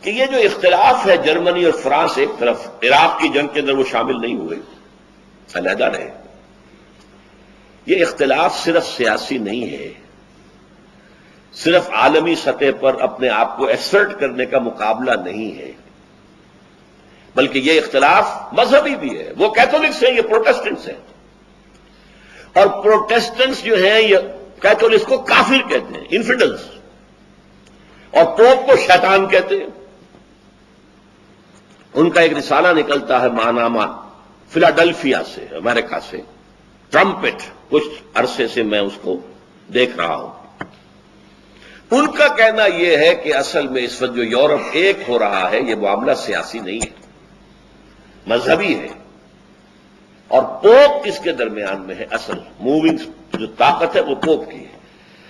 کہ یہ جو اختلاف ہے جرمنی اور فرانس ایک طرف، عراق کی جنگ کے اندر وہ شامل نہیں ہوئے، علیحدہ رہے، یہ اختلاف صرف سیاسی نہیں ہے، صرف عالمی سطح پر اپنے آپ کو ایسرٹ کرنے کا مقابلہ نہیں ہے، بلکہ یہ اختلاف مذہبی بھی ہے۔ وہ کیتھولکس ہیں، یہ پروٹیسٹنٹس ہیں، اور پروٹیسٹنٹس جو ہیں یہ کیتھولکس کو کافر کہتے ہیں، انفیڈلس، اور پوپ کو شیطان کہتے ہیں۔ ان کا ایک رسالہ نکلتا ہے ماہنامہ فلاڈلفیا سے، امریکہ سے، ٹرمپٹ، کچھ عرصے سے میں اس کو دیکھ رہا ہوں۔ ان کا کہنا یہ ہے کہ اصل میں اس وقت جو یورپ ایک ہو رہا ہے، یہ معاملہ سیاسی نہیں ہے، مذہبی ہے، اور پوپ اس کے درمیان میں ہے۔ اصل موونگ جو طاقت ہے وہ پوپ کی ہے،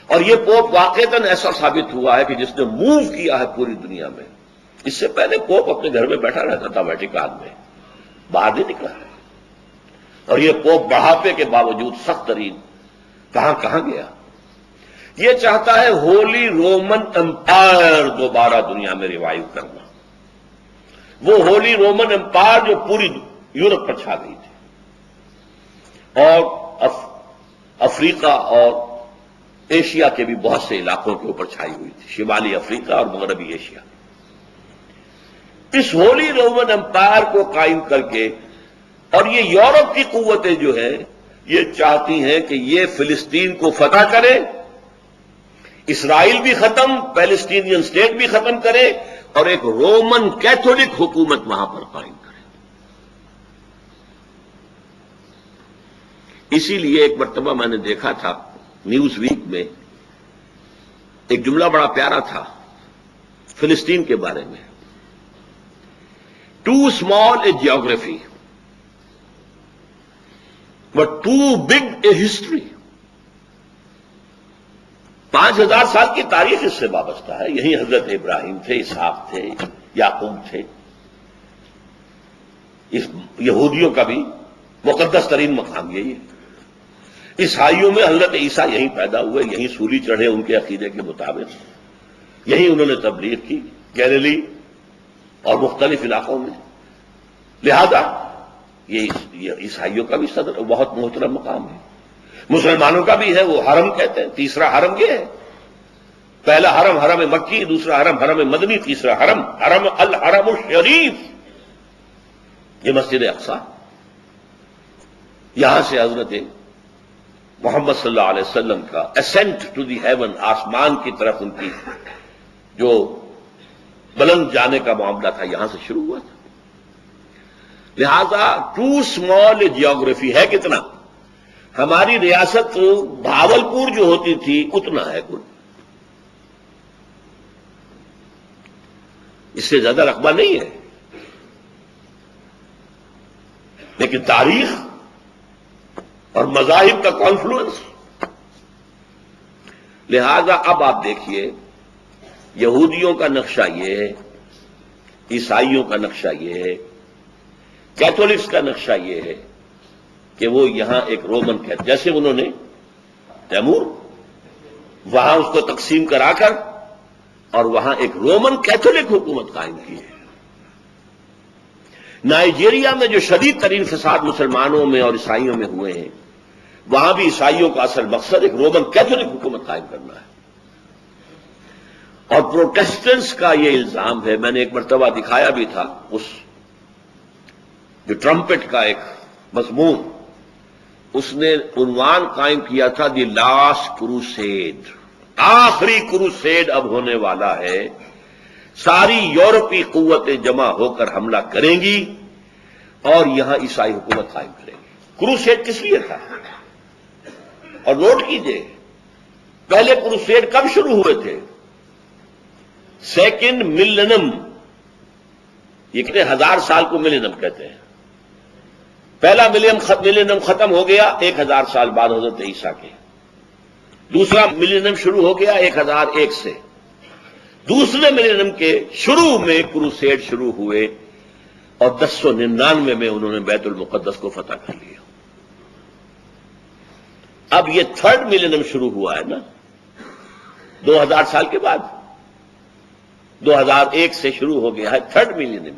اور یہ پوپ واقعتاً ایسا ثابت ہوا ہے کہ جس نے موو کیا ہے پوری دنیا میں۔ اس سے پہلے پوپ اپنے گھر میں بیٹھا رہتا تھا ویٹیکان میں، باہر نہیں نکلا ہے، اور یہ پوپ بڑھاپے کے باوجود سخت ترین کہاں کہاں گیا۔ یہ چاہتا ہے ہولی رومن امپائر دوبارہ دنیا میں ریوائیو کرنا، وہ ہولی رومن امپائر جو پوری یورپ پر چھا گئی تھی۔ اور افریقہ اور ایشیا کے بھی بہت سے علاقوں کے اوپر چھائی ہوئی تھی، شمالی افریقہ اور مغربی ایشیا۔ اس ہولی رومن امپائر کو قائم کر کے، اور یہ یورپ کی قوتیں جو ہیں یہ چاہتی ہیں کہ یہ فلسطین کو فتح کرے، اسرائیل بھی ختم، پیلسٹینین اسٹیٹ بھی ختم کرے، اور ایک رومن کیتھولک حکومت وہاں پر قائم کرے۔ اسی لیے ایک مرتبہ میں نے دیکھا تھا نیوز ویک میں ایک جملہ بڑا پیارا تھا فلسطین کے بارے میں، too small a geography but too big a history. 5000 سال کی تاریخ اس سے وابستہ ہے، یہی حضرت ابراہیم تھے، اسحاق تھے، یعقوب تھے، اس یہودیوں کا بھی مقدس ترین مقام یہی ہے۔ عیسائیوں میں حضرت عیسیٰ یہیں پیدا ہوئے، یہیں سولی چڑھے ان کے عقیدے کے مطابق، یہیں انہوں نے تبلیغ کی گیلیلی اور مختلف علاقوں میں، لہذا یہ عیسائیوں کا بھی صدر بہت محترم مقام ہے، مسلمانوں کا بھی ہے، وہ حرم کہتے ہیں، تیسرا حرم یہ ہے، پہلا حرم حرم مکی، دوسرا حرم حرم مدنی، تیسرا حرم حرم الحرم الشریف، یہ مسجد اقصی۔ یہاں سے حضرت محمد صلی اللہ علیہ وسلم کا اسینٹ ٹو دی ہیون، آسمان کی طرف ان کی جو بلند جانے کا معاملہ تھا یہاں سے شروع ہوا تھا۔ لہذا ٹو اسمال جیوگرافی ہے کتنا، ہماری ریاست بھاولپور جو ہوتی تھی اتنا ہے کل، اس سے زیادہ رقبہ نہیں ہے، لیکن تاریخ اور مذاہب کا کانفلوئنس۔ لہذا اب آپ دیکھیے یہودیوں کا نقشہ یہ ہے، عیسائیوں کا نقشہ یہ ہے، کیتھولکس کا نقشہ یہ ہے کہ وہ یہاں ایک رومن جیسے انہوں نے تیمور وہاں اس کو تقسیم کرا کر اور وہاں ایک رومن کیتھولک حکومت قائم کی ہے۔ نائجیریا میں جو شدید ترین فساد مسلمانوں میں اور عیسائیوں میں ہوئے ہیں، وہاں بھی عیسائیوں کا اصل مقصد ایک رومن کیتھولک حکومت قائم کرنا ہے۔ اور پروٹیسٹنٹس کا یہ الزام ہے، میں نے ایک مرتبہ دکھایا بھی تھا، اس جو ٹرمپٹ کا ایک مضمون، اس نے عنوان قائم کیا تھا دی لاسٹ کروسیڈ، آخری کروسیڈ اب ہونے والا ہے، ساری یورپی قوتیں جمع ہو کر حملہ کریں گی اور یہاں عیسائی حکومت قائم کریں گی۔ کروسیڈ کس لیے تھا؟ اور نوٹ کیجئے پہلے کروسیڈ کب شروع ہوئے تھے؟ سیکنڈ ملینم، یہ کتنے 1000 سال کو ملینم کہتے ہیں۔ پہلا ملینم ختم ہو گیا 1000 سال بعد حضرت عیسیٰ کے، دوسرا ملینم شروع ہو گیا 1001 سے، دوسرے ملینم کے شروع میں کروسیڈ شروع ہوئے اور 1099 میں انہوں نے بیت المقدس کو فتح کر لیا۔ اب یہ تھرڈ ملینم شروع ہوا ہے نا 2000 سال کے بعد، 2001 سے شروع ہو گیا ہے تھرڈ ملینم،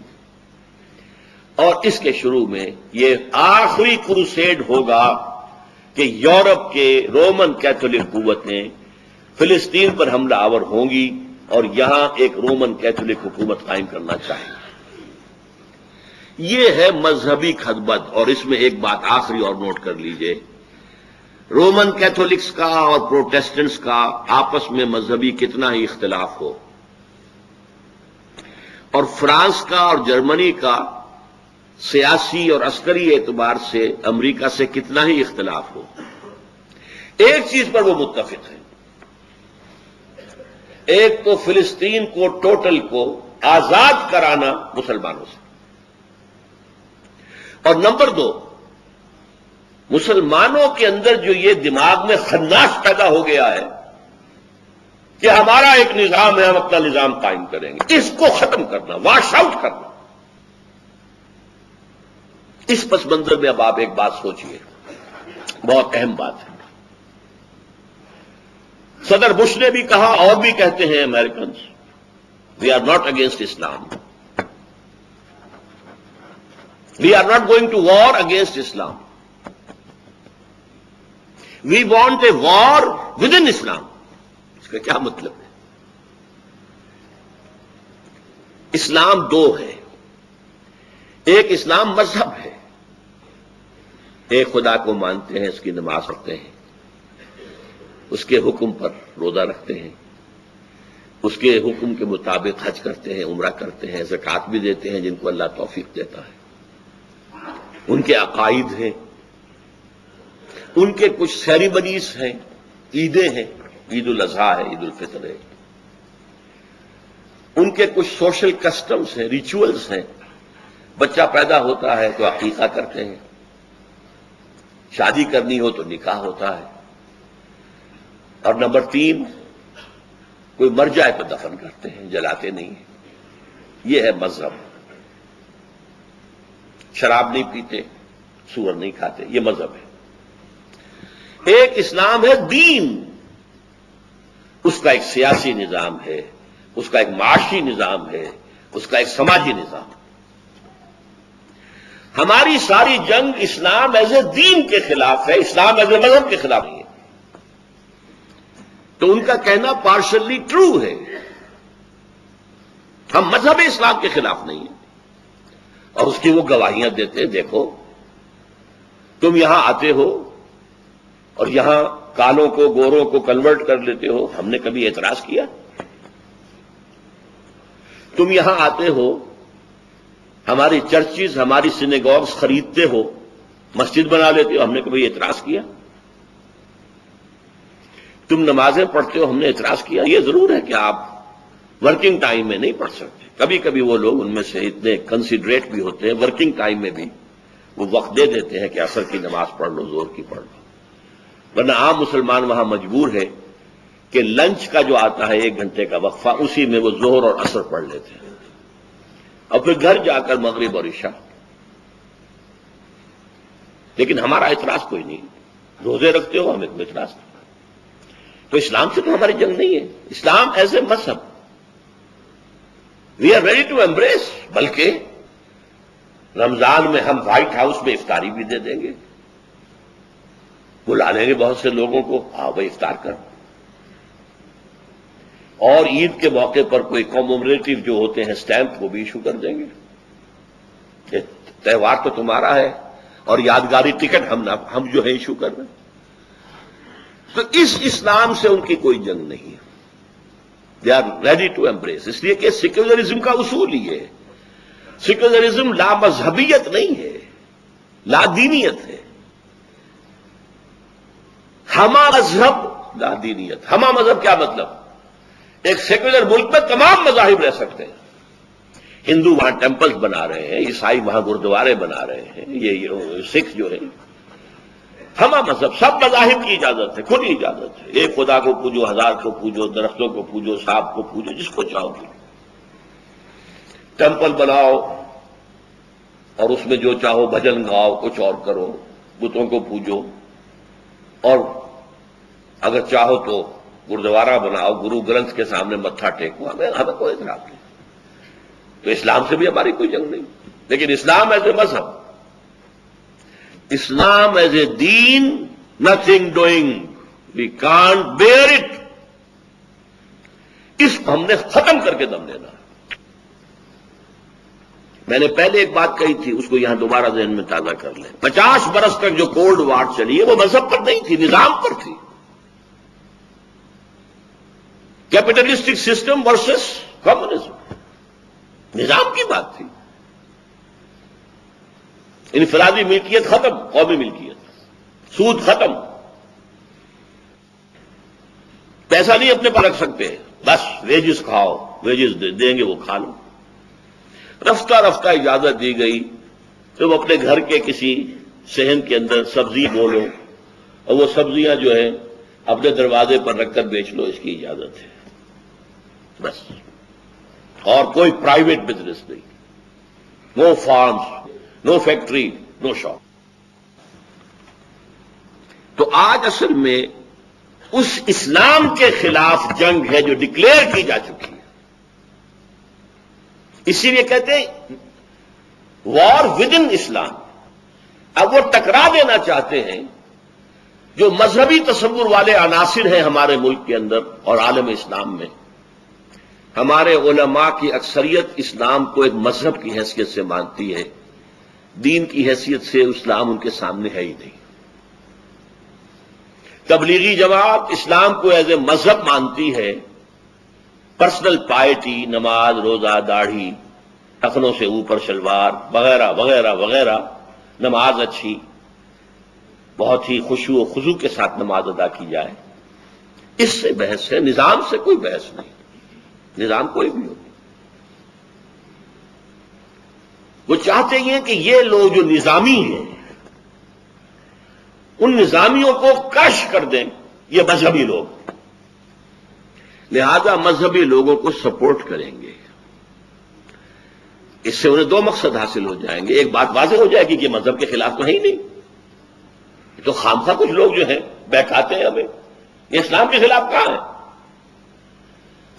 اور اس کے شروع میں یہ آخری کروسیڈ ہوگا کہ یورپ کے رومن کیتھولک قوتیں فلسطین پر حملہ آور ہوں گی اور یہاں ایک رومن کیتھولک حکومت قائم کرنا چاہیں گے۔ یہ ہے مذہبی خدمت، اور اس میں ایک بات آخری اور نوٹ کر لیجئے، رومن کیتھولکس کا اور پروٹیسٹنٹس کا آپس میں مذہبی کتنا ہی اختلاف ہو، اور فرانس کا اور جرمنی کا سیاسی اور عسکری اعتبار سے امریکہ سے کتنا ہی اختلاف ہو، ایک چیز پر وہ متفق ہیں، ایک تو فلسطین کو ٹوٹل کو آزاد کرانا مسلمانوں سے، اور نمبر 2 مسلمانوں کے اندر جو یہ دماغ میں خناس پیدا ہو گیا ہے کہ ہمارا ایک نظام ہے، ہم اپنا نظام قائم کریں گے، اس کو ختم کرنا، واش آؤٹ کرنا۔ اس پس منظر میں اب آپ ایک بات سوچئے، بہت اہم بات ہے۔ صدر بش نے بھی کہا اور بھی کہتے ہیں Americans, we are not against Islam, we are not going to war against Islam, we want a war within Islam. اس کا کیا مطلب ہے؟ اسلام دو ہے. ایک اسلام مذہب ہے، ایک خدا کو مانتے ہیں، اس کی نماز پڑھتے ہیں، اس کے حکم پر روزہ رکھتے ہیں، اس کے حکم کے مطابق حج کرتے ہیں، عمرہ کرتے ہیں، زکوٰۃ بھی دیتے ہیں جن کو اللہ توفیق دیتا ہے. ان کے عقائد ہیں، ان کے کچھ سیریمنیز ہیں، عیدیں ہیں، عید الاضحیٰ ہے، عید الفطر ہے. ان کے کچھ سوشل کسٹمز ہیں، ریچولز ہیں. بچہ پیدا ہوتا ہے تو عقیقہ کرتے ہیں، شادی کرنی ہو تو نکاح ہوتا ہے، اور نمبر 3 کوئی مر جائے تو دفن کرتے ہیں، جلاتے نہیں ہیں. یہ ہے مذہب. شراب نہیں پیتے، سور نہیں کھاتے، یہ مذہب ہے. ایک اسلام ہے دین. اس کا ایک سیاسی نظام ہے، اس کا ایک معاشی نظام ہے، اس کا ایک سماجی نظام ہے. ہماری ساری جنگ اسلام ایز اے دین کے خلاف ہے، اسلام ایز اے مذہب کے خلاف نہیں ہے. تو ان کا کہنا پارشلی ٹرو ہے. ہم مذہب اسلام کے خلاف نہیں ہیں، اور اس کی وہ گواہیاں دیتے ہیں. دیکھو تم یہاں آتے ہو اور یہاں کالوں کو گوروں کو کنورٹ کر لیتے ہو، ہم نے کبھی اعتراض کیا؟ تم یہاں آتے ہو، ہماری چرچز ہماری سینیگوگز خریدتے ہو، مسجد بنا لیتے ہو، ہم نے کبھی اعتراض کیا؟ تم نمازیں پڑھتے ہو، ہم نے اعتراض کیا؟ یہ ضرور ہے کہ آپ ورکنگ ٹائم میں نہیں پڑھ سکتے. کبھی کبھی وہ لوگ ان میں سے اتنے کنسیڈریٹ بھی ہوتے ہیں، ورکنگ ٹائم میں بھی وہ وقت دے دیتے ہیں کہ عصر کی نماز پڑھ لو، ظہر کی پڑھ لو. ورنہ عام مسلمان وہاں مجبور ہے کہ لنچ کا جو آتا ہے 1 گھنٹے کا وقفہ، اسی میں وہ ظہر اور عصر پڑھ لیتے ہیں، اور پھر گھر جا کر مغرب اور عشاء. لیکن ہمارا اعتراض کوئی نہیں. روزے رکھتے ہو، ہمیں کوئی اعتراض نہیں. تو اسلام سے تو ہماری جنگ نہیں ہے. اسلام ایز اے مذہب we are ready to embrace. بلکہ رمضان میں ہم وائٹ ہاؤس میں افطاری بھی دے دیں گے، بلا لیں گے بہت سے لوگوں کو، آؤ بھائی افطار کر. اور عید کے موقع پر کوئی کومومریٹو جو ہوتے ہیں اسٹیمپ، وہ بھی ایشو کر دیں گے. یہ تہوار تو تمہارا ہے، اور یادگاری ٹکٹ ہم جو ہے ایشو کر رہے ہیں. تو اس اسلام سے ان کی کوئی جنگ نہیں ہے. They are ready to embrace. اس لیے کہ سیکولرزم کا اصول ہی ہے. سیکولرزم لا مذہبیت نہیں ہے، لا دینیت ہے. ہما مذہب لا دینیت. ہما مذہب کیا مطلب؟ ایک سیکولر ملک میں تمام مذاہب رہ سکتے ہیں. ہندو وہاں ٹیمپلز بنا رہے ہیں، عیسائی وہاں گردوارے بنا رہے ہیں، یہ سکھ جو ہے. ہما مذہب، سب مذاہب کی اجازت ہے، کھلی اجازت ہے. ایک خدا کو پوجو، 1000 کو پوجو، درختوں کو پوجو، سانپ کو پوجو، جس کو چاہو گے. ٹیمپل بناؤ اور اس میں جو چاہو بھجن گاؤ، کچھ اور کرو، بتوں کو پوجو، اور اگر چاہو تو گردوارہ بناؤ، گرو گرنتھ کے سامنے متھا ٹیکو. ہمیں کوئی اعتراض نہیں. تو اسلام سے بھی ہماری کوئی جنگ نہیں. لیکن اسلام ایز اے مذہب، اسلام ایز اے دین، nothing doing. We can't bear it. اس کو ہم نے ختم کر کے دم لینا. میں نے پہلے ایک بات کہی تھی، اس کو یہاں دوبارہ ذہن میں تازہ کر لیں. 50 برس تک جو کولڈ وار چلی ہے وہ مذہب پر نہیں تھی، نظام پر تھی. کیپٹلسٹک سسٹم ورسس کمیونزم، نظام کی بات تھی. انفرادی ملکیت ختم، قومی ملکیت، سود ختم. پیسہ نہیں اپنے پر رکھ سکتے، بس ویجز کھاؤ، ویجز دیں گے وہ کھا لو. رفتہ رفتہ اجازت دی گئی. تم اپنے گھر کے کسی صحن کے اندر سبزی بولو، اور وہ سبزیاں جو ہیں اپنے دروازے پر رکھ کر بیچ لو، اس کی اجازت ہے بس. اور کوئی پرائیویٹ بزنس نہیں. نو فارمز، نو فیکٹری، نو شاپ. تو آج اصل میں اس اسلام کے خلاف جنگ ہے جو ڈکلیئر کی جا چکی ہے. اسی لیے کہتے ہیں وار ود ان اسلام. اب وہ ٹکرا دینا چاہتے ہیں جو مذہبی تصور والے عناصر ہیں ہمارے ملک کے اندر اور عالم اسلام میں، ہمارے علماء کی اکثریت اسلام کو ایک مذہب کی حیثیت سے مانتی ہے، دین کی حیثیت سے اسلام ان کے سامنے ہے ہی نہیں۔ تبلیغی جماعت اسلام کو ایز اے مذہب مانتی ہے، پرسنل پائٹی، نماز، روزہ، داڑھی، ٹخنوں سے اوپر شلوار وغیرہ وغیرہ وغیرہ، نماز اچھی، بہت ہی خشوع و خضوع کے ساتھ نماز ادا کی جائے، اس سے بحث ہے، نظام سے کوئی بحث نہیں، نظام کوئی بھی ہو۔ وہ چاہتے ہیں کہ یہ لوگ جو نظامی ہیں ان نظامیوں کو کش کر دیں، یہ مذہبی لوگ، لہذا مذہبی لوگوں کو سپورٹ کریں گے۔ اس سے انہیں دو مقصد حاصل ہو جائیں گے، ایک بات واضح ہو جائے گی کہ مذہب کے خلاف تو ہے ہی نہیں، یہ تو خامخواہ کچھ لوگ جو ہیں بیٹھاتے ہیں ہمیں، یہ اسلام کے خلاف کہاں ہے؟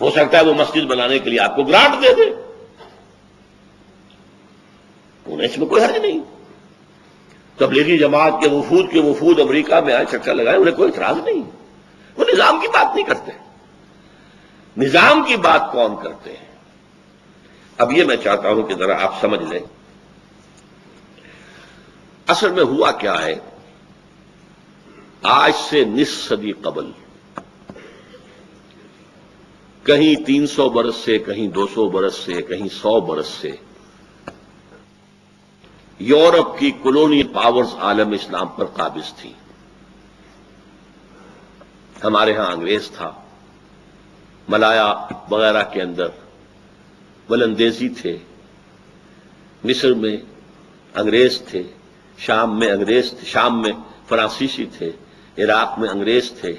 ہو سکتا ہے وہ مسجد بنانے کے لیے آپ کو گرانٹ دے دے، انہیں اس میں کوئی حرج نہیں۔ تبلیغی جماعت کے وفود امریکہ میں آئے، چکر لگائے، انہیں کوئی اعتراض نہیں، وہ نظام کی بات نہیں کرتے۔ نظام کی بات کون کرتے ہیں؟ اب یہ میں چاہتا ہوں کہ ذرا آپ سمجھ لیں، اصل میں ہوا کیا ہے۔ آج سے نصف صدی قبل، کہیں 300 برس سے، کہیں 200 برس سے، کہیں 100 برس سے، یورپ کی کولونی پاورز عالم اسلام پر قابض تھی۔ ہمارے ہاں انگریز تھا، ملایا وغیرہ کے اندر ولندیزی تھے، مصر میں انگریز تھے، شام میں انگریز تھے، شام میں فرانسیسی تھے، عراق میں انگریز تھے،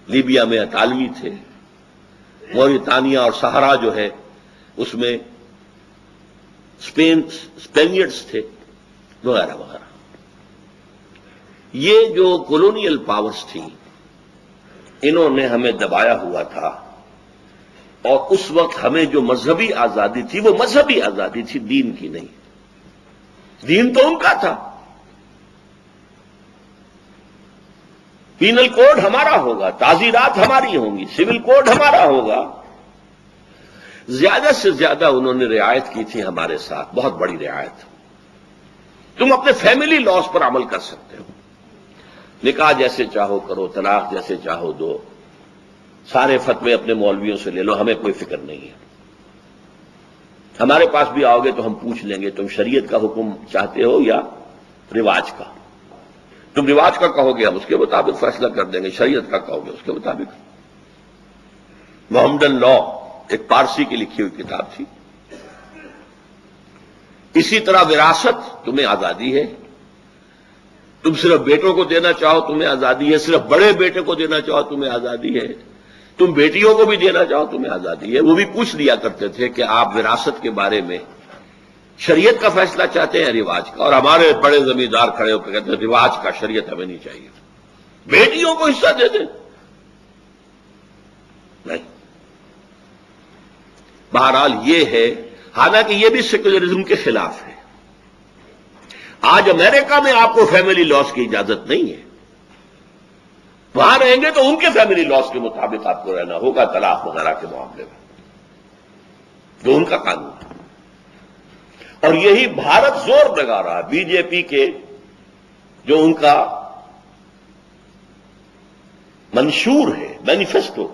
لیبیا میں اطالوی تھے، موریتانیہ اور صحرا جو ہے اس میں اسپینیڈز تھے، وغیرہ وغیرہ۔ یہ جو کولونیل پاورز تھیں انہوں نے ہمیں دبایا ہوا تھا، اور اس وقت ہمیں جو مذہبی آزادی تھی وہ مذہبی آزادی تھی، دین کی نہیں۔ دین تو ان کا تھا، پینل کوڈ ہمارا ہوگا، تعزیرات ہماری ہوں گی، سول کوڈ ہمارا ہوگا۔ زیادہ سے زیادہ انہوں نے رعایت کی تھی ہمارے ساتھ، بہت بڑی رعایت۔ تم اپنے فیملی لاز پر عمل کر سکتے ہو، نکاح جیسے چاہو کرو، طلاق جیسے چاہو دو، سارے فتوے اپنے مولویوں سے لے لو، ہمیں کوئی فکر نہیں ہے۔ ہمارے پاس بھی آؤ گے تو ہم پوچھ لیں گے تم شریعت کا حکم چاہتے ہو یا رواج کا؟ تم رواج کا کہو گے ہم اس کے مطابق فیصلہ کر دیں گے، شریعت کا کہو گے اس کے مطابق۔ محمدن لا ایک پارسی کی لکھی ہوئی کتاب تھی۔ اسی طرح وراثت، تمہیں آزادی ہے، تم صرف بیٹوں کو دینا چاہو تمہیں آزادی ہے، صرف بڑے بیٹے کو دینا چاہو تمہیں آزادی ہے، تم بیٹیوں کو بھی دینا چاہو تمہیں آزادی ہے۔ وہ بھی پوچھ لیا کرتے تھے کہ آپ وراثت کے بارے میں شریعت کا فیصلہ چاہتے ہیں رواج کا؟ اور ہمارے بڑے زمیندار کھڑے ہو کے کہتے ہیں رواج کا، شریعت ہمیں نہیں چاہیے، بیٹیوں کو حصہ دے دیں۔ نہیں، بہرحال یہ ہے، حالانکہ یہ بھی سیکولرزم کے خلاف ہے۔ آج امریکہ میں آپ کو فیملی لاز کی اجازت نہیں ہے، وہاں رہیں گے تو ان کے فیملی لاز کے مطابق آپ کو رہنا ہوگا، طلاق وغیرہ کے معاملے میں، جو ان کا قانون ہے۔ اور یہی بھارت زور لگا رہا ہے، بی جے پی کے جو ان کا منشور ہے، مینیفیسٹو،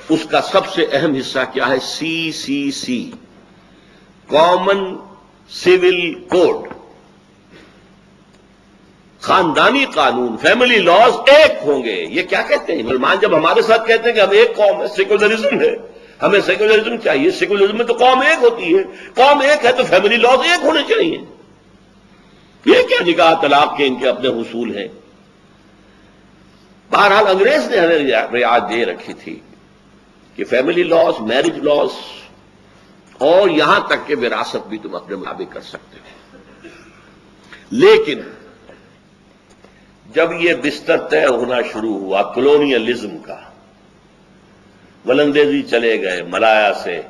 اس کا سب سے اہم حصہ کیا ہے؟ CCC، کامن سول کوڈ، خاندانی قانون، فیملی لاز ایک ہوں گے۔ یہ کیا کہتے ہیں مسلمان جب ہمارے ساتھ کہتے ہیں کہ ہم ایک قوم ہے، سیکولرزم ہے، ہمیں سیکولرزم چاہیے، سیکولرزم میں تو قوم ایک ہوتی ہے، قوم ایک ہے تو فیملی لاز ایک ہونے چاہیے۔ یہ کیا نکاح طلاق کے ان کے اپنے حصول ہیں؟ بہرحال انگریز نے ہمیں رعایت دے رکھی تھی کہ فیملی لاز، میرج لاز، اور یہاں تک کہ وراثت بھی تم اپنے مطابق کر سکتے ہو۔ لیکن جب یہ بستر طے ہونا شروع ہوا کولونیلزم کا، ولندیزی چلے گئے، ملایا سے،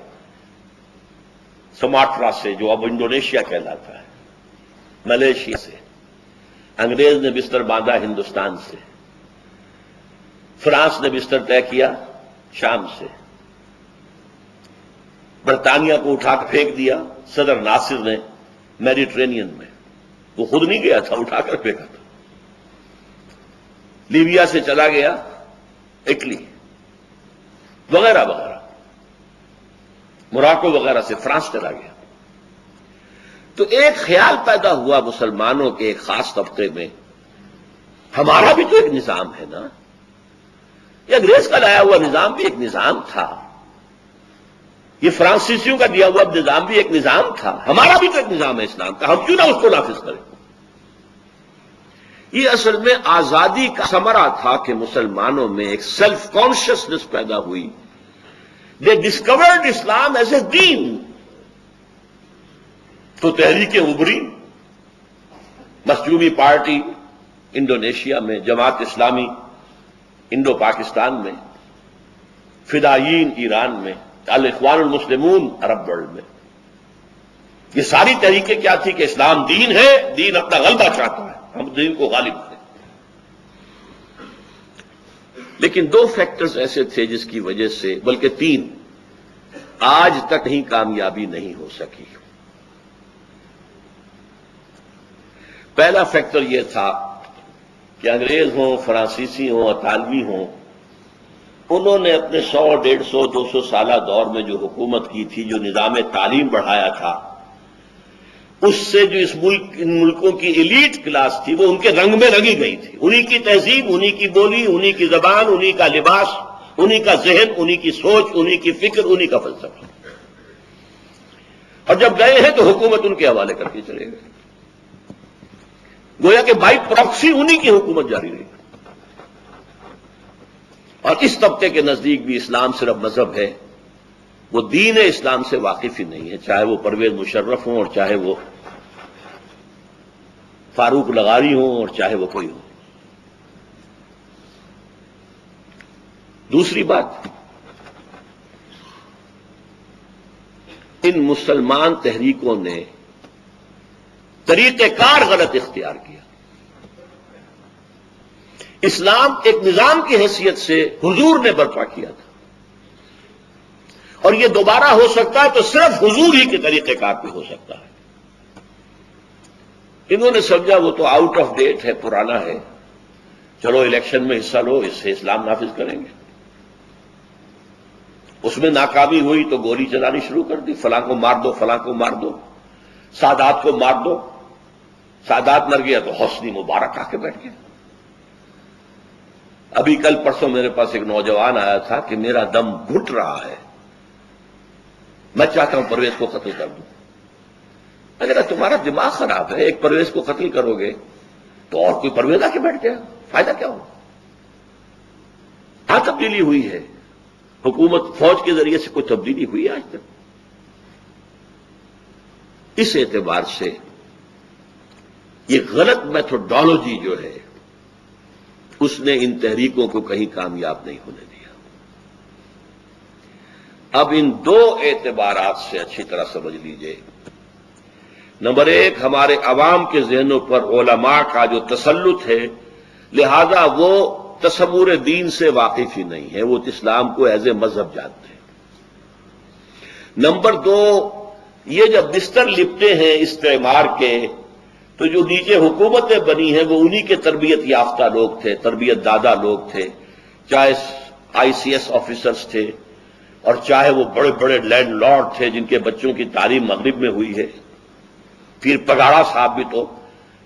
سماٹرا سے جو اب انڈونیشیا کہلاتا ہے، ملیشیا سے، انگریز نے بستر باندھا ہندوستان سے، فرانس نے بستر طے کیا شام سے، برطانیہ کو اٹھا کر پھینک دیا صدر ناصر نے میڈیٹرینین میں، وہ خود نہیں گیا تھا، اٹھا کر پھینکا تھا۔ لیبیا سے چلا گیا اٹلی وغیرہ وغیرہ، موراکو وغیرہ سے فرانس چلا گیا۔ تو ایک خیال پیدا ہوا مسلمانوں کے ایک خاص طبقے میں، ہمارا بھی تو ایک نظام ہے نا، یہ انگریز کا لایا ہوا نظام بھی ایک نظام تھا، یہ فرانسیسیوں کا دیا ہوا نظام بھی ایک نظام تھا، ہمارا بھی تو ایک نظام ہے اسلام کا، ہم کیوں نہ اس کو نافذ کریں؟ یہ اصل میں آزادی کا ثمرہ تھا کہ مسلمانوں میں ایک سیلف کانشیسنس پیدا ہوئی، دے ڈسکورڈ اسلام ایز اے دین۔ تو تحریکیں ابھری، مخزومی پارٹی انڈونیشیا میں، جماعت اسلامی انڈو پاکستان میں، فدائیین ایران میں، الاخوان المسلمون عرب ورلڈ میں، یہ ساری تحریکیں کیا تھی کہ اسلام دین ہے، دین اپنا غلبہ چاہتا ہے، ہم دین کو غالب کریں۔ لیکن دو فیکٹرز ایسے تھے جس کی وجہ سے، بلکہ تین، آج تک کہیں کامیابی نہیں ہو سکی۔ پہلا فیکٹر یہ تھا کہ انگریز ہوں، فرانسیسی ہوں، اطالوی ہوں، انہوں نے اپنے 100، 150، 200 سالہ دور میں جو حکومت کی تھی، جو نظام تعلیم بڑھایا تھا، اس سے جو ان ملکوں کی ایلیٹ کلاس تھی وہ ان کے رنگ میں رنگی گئی تھی، انہی کی تہذیب، انہی کی بولی، انہی کی زبان، انہی کا لباس، انہی کا ذہن، انہی کی سوچ، انہی کی فکر، انہی کا فلسفہ، اور جب گئے ہیں تو حکومت ان کے حوالے کر کے چلے گئے، گویا کہ بائی پراکسی انہی کی حکومت جاری رہی۔ اور اس طبقے کے نزدیک بھی اسلام صرف مذہب ہے، وہ دین اسلام سے واقف ہی نہیں ہے، چاہے وہ پرویز مشرف ہوں اور چاہے وہ فاروق لغاری ہوں اور چاہے وہ کوئی ہو۔ دوسری بات، ان مسلمان تحریکوں نے طریقہ کار غلط اختیار کیا۔ اسلام ایک نظام کی حیثیت سے حضور نے برپا کیا تھا، اور یہ دوبارہ ہو سکتا ہے تو صرف حضور ہی کے طریقہ کار پہ ہو سکتا ہے۔ انہوں نے سمجھا وہ تو آؤٹ آف ڈیٹ ہے، پرانا ہے، چلو الیکشن میں حصہ لو، اس سے اسلام نافذ کریں گے۔ اس میں ناکامی ہوئی تو گولی چلانی شروع کر دی، فلاں کو مار دو، فلاں کو مار دو، سادات کو مار دو، سادات مر گیا تو حسنی مبارک آ کے بیٹھ گیا۔ ابھی کل پرسوں میرے پاس ایک نوجوان آیا تھا کہ میرا دم گھٹ رہا ہے، میں چاہتا ہوں پرویز کو قتل کر دوں۔ اگر تمہارا دماغ خراب ہے، ایک پرویز کو قتل کرو گے تو اور کوئی پرویز آ کے بیٹھ گیا، فائدہ کیا ہو؟ کیا تبدیلی ہوئی ہے؟ حکومت فوج کے ذریعے سے کوئی تبدیلی ہوئی آج تک؟ اس اعتبار سے یہ غلط میتھوڈالوجی جو ہے اس نے ان تحریکوں کو کہیں کامیاب نہیں ہونے دیا۔ اب ان دو اعتبارات سے اچھی طرح سمجھ لیجئے۔ نمبر ایک، ہمارے عوام کے ذہنوں پر علماء کا جو تسلط ہے، لہذا وہ تصور دین سے واقف ہی نہیں ہے، وہ اسلام کو ایز اے مذہب جانتے ہیں۔ نمبر دو، یہ جب بستر لپٹے ہیں استعمار کے، تو جو نیچے حکومتیں بنی ہیں وہ انہی کے تربیت یافتہ لوگ تھے، تربیت دادا لوگ تھے، چاہے آئی سی ایس آفیسرز تھے اور چاہے وہ بڑے بڑے لینڈ لارڈ تھے جن کے بچوں کی تعلیم مغرب میں ہوئی ہے۔ پھر پگاڑا صاحب بھی تو،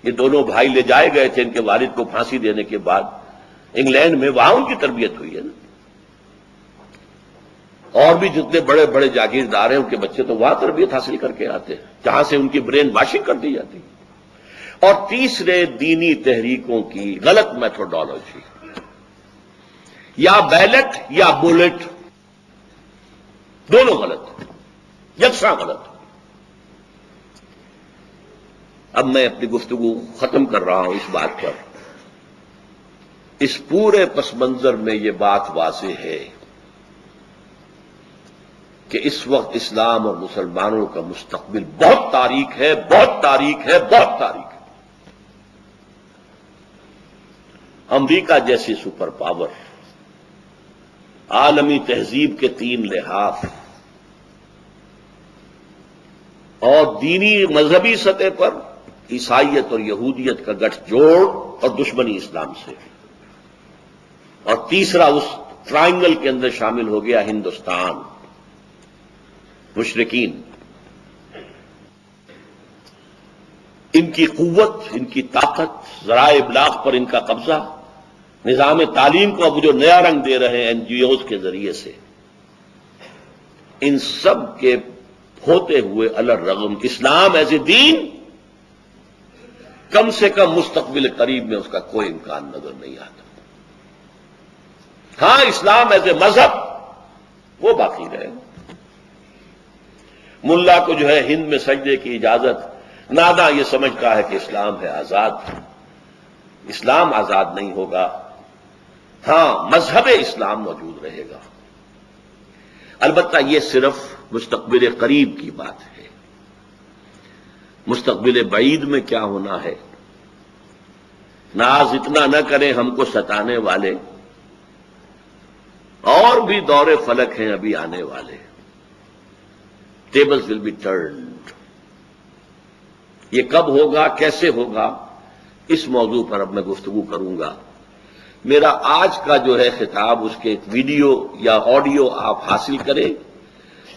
یہ دونوں بھائی لے جائے گئے تھے ان کے والد کو پھانسی دینے کے بعد انگلینڈ میں، وہاں ان کی تربیت ہوئی ہے نا۔ اور بھی جتنے بڑے بڑے جاگیردار ہیں ان کے بچے تو وہاں تربیت حاصل کر کے آتے ہیں جہاں سے ان کی برین واشنگ کر دی جاتی ہے۔ اور تیسرے، دینی تحریکوں کی غلط میتھوڈالوجی، یا بیلٹ یا بولٹ، دونوں غلط، یکساں غلط۔ اب میں اپنی گفتگو ختم کر رہا ہوں اس بات پر، اس پورے پس منظر میں یہ بات واضح ہے کہ اس وقت اسلام اور مسلمانوں کا مستقبل بہت تاریک ہے، بہت تاریک ہے، بہت تاریک ہے۔ امریکہ جیسی سپر پاور عالمی تہذیب کے 3 لحاظ اور دینی مذہبی سطح پر عیسائیت اور یہودیت کا گٹھ جوڑ اور دشمنی اسلام سے، اور تیسرا اس ٹرائنگل کے اندر شامل ہو گیا ہندوستان، مشرکین، ان کی قوت، ان کی طاقت، ذرائع ابلاغ پر ان کا قبضہ، نظام تعلیم کو اب جو نیا رنگ دے رہے ہیں NGOs کے ذریعے سے، ان سب کے ہوتے ہوئے الرغم اسلام ایز اے دین کم سے کم مستقبل قریب میں اس کا کوئی امکان نظر نہیں آتا۔ ہاں، اسلام ایز اے مذہب وہ باقی رہے گا۔ ملا کو جو ہے ہند میں سجدے کی اجازت، ناداں یہ سمجھتا ہے کہ اسلام ہے آزاد۔ اسلام آزاد نہیں ہوگا، ہاں مذہب اسلام موجود رہے گا، البتہ یہ صرف مستقبل قریب کی بات ہے۔ مستقبل بعید میں کیا ہونا ہے؟ ناز اتنا نہ کریں ہم کو ستانے والے، اور بھی دور فلک ہیں ابھی آنے والے۔ Tables will be turned. یہ کب ہوگا، کیسے ہوگا، اس موضوع پر اب میں گفتگو کروں گا۔ میرا آج کا جو ہے خطاب، اس کے ویڈیو یا آڈیو آپ حاصل کریں،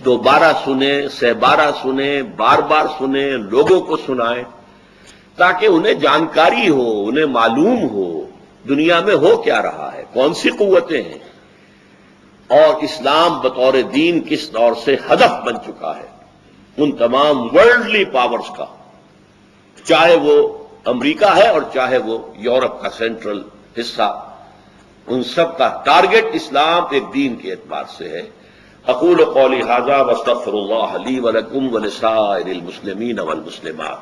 دوبارہ سنیں، 12 سنیں، بار بار سنیں، لوگوں کو سنائیں، تاکہ انہیں جانکاری ہو، انہیں معلوم ہو دنیا میں ہو کیا رہا ہے، کون سی قوتیں ہیں، اور اسلام بطور دین کس دور سے ہدف بن چکا ہے ان تمام ورلڈلی پاورز کا، چاہے وہ امریکہ ہے اور چاہے وہ یورپ کا سینٹرل حصہ، ان سب کا ٹارگٹ اسلام ایک دین کے اعتبار سے ہے۔ اقول قولی ھذا واستغفر اللہ لی ولکم ولسائر المسلمین والمسلمات۔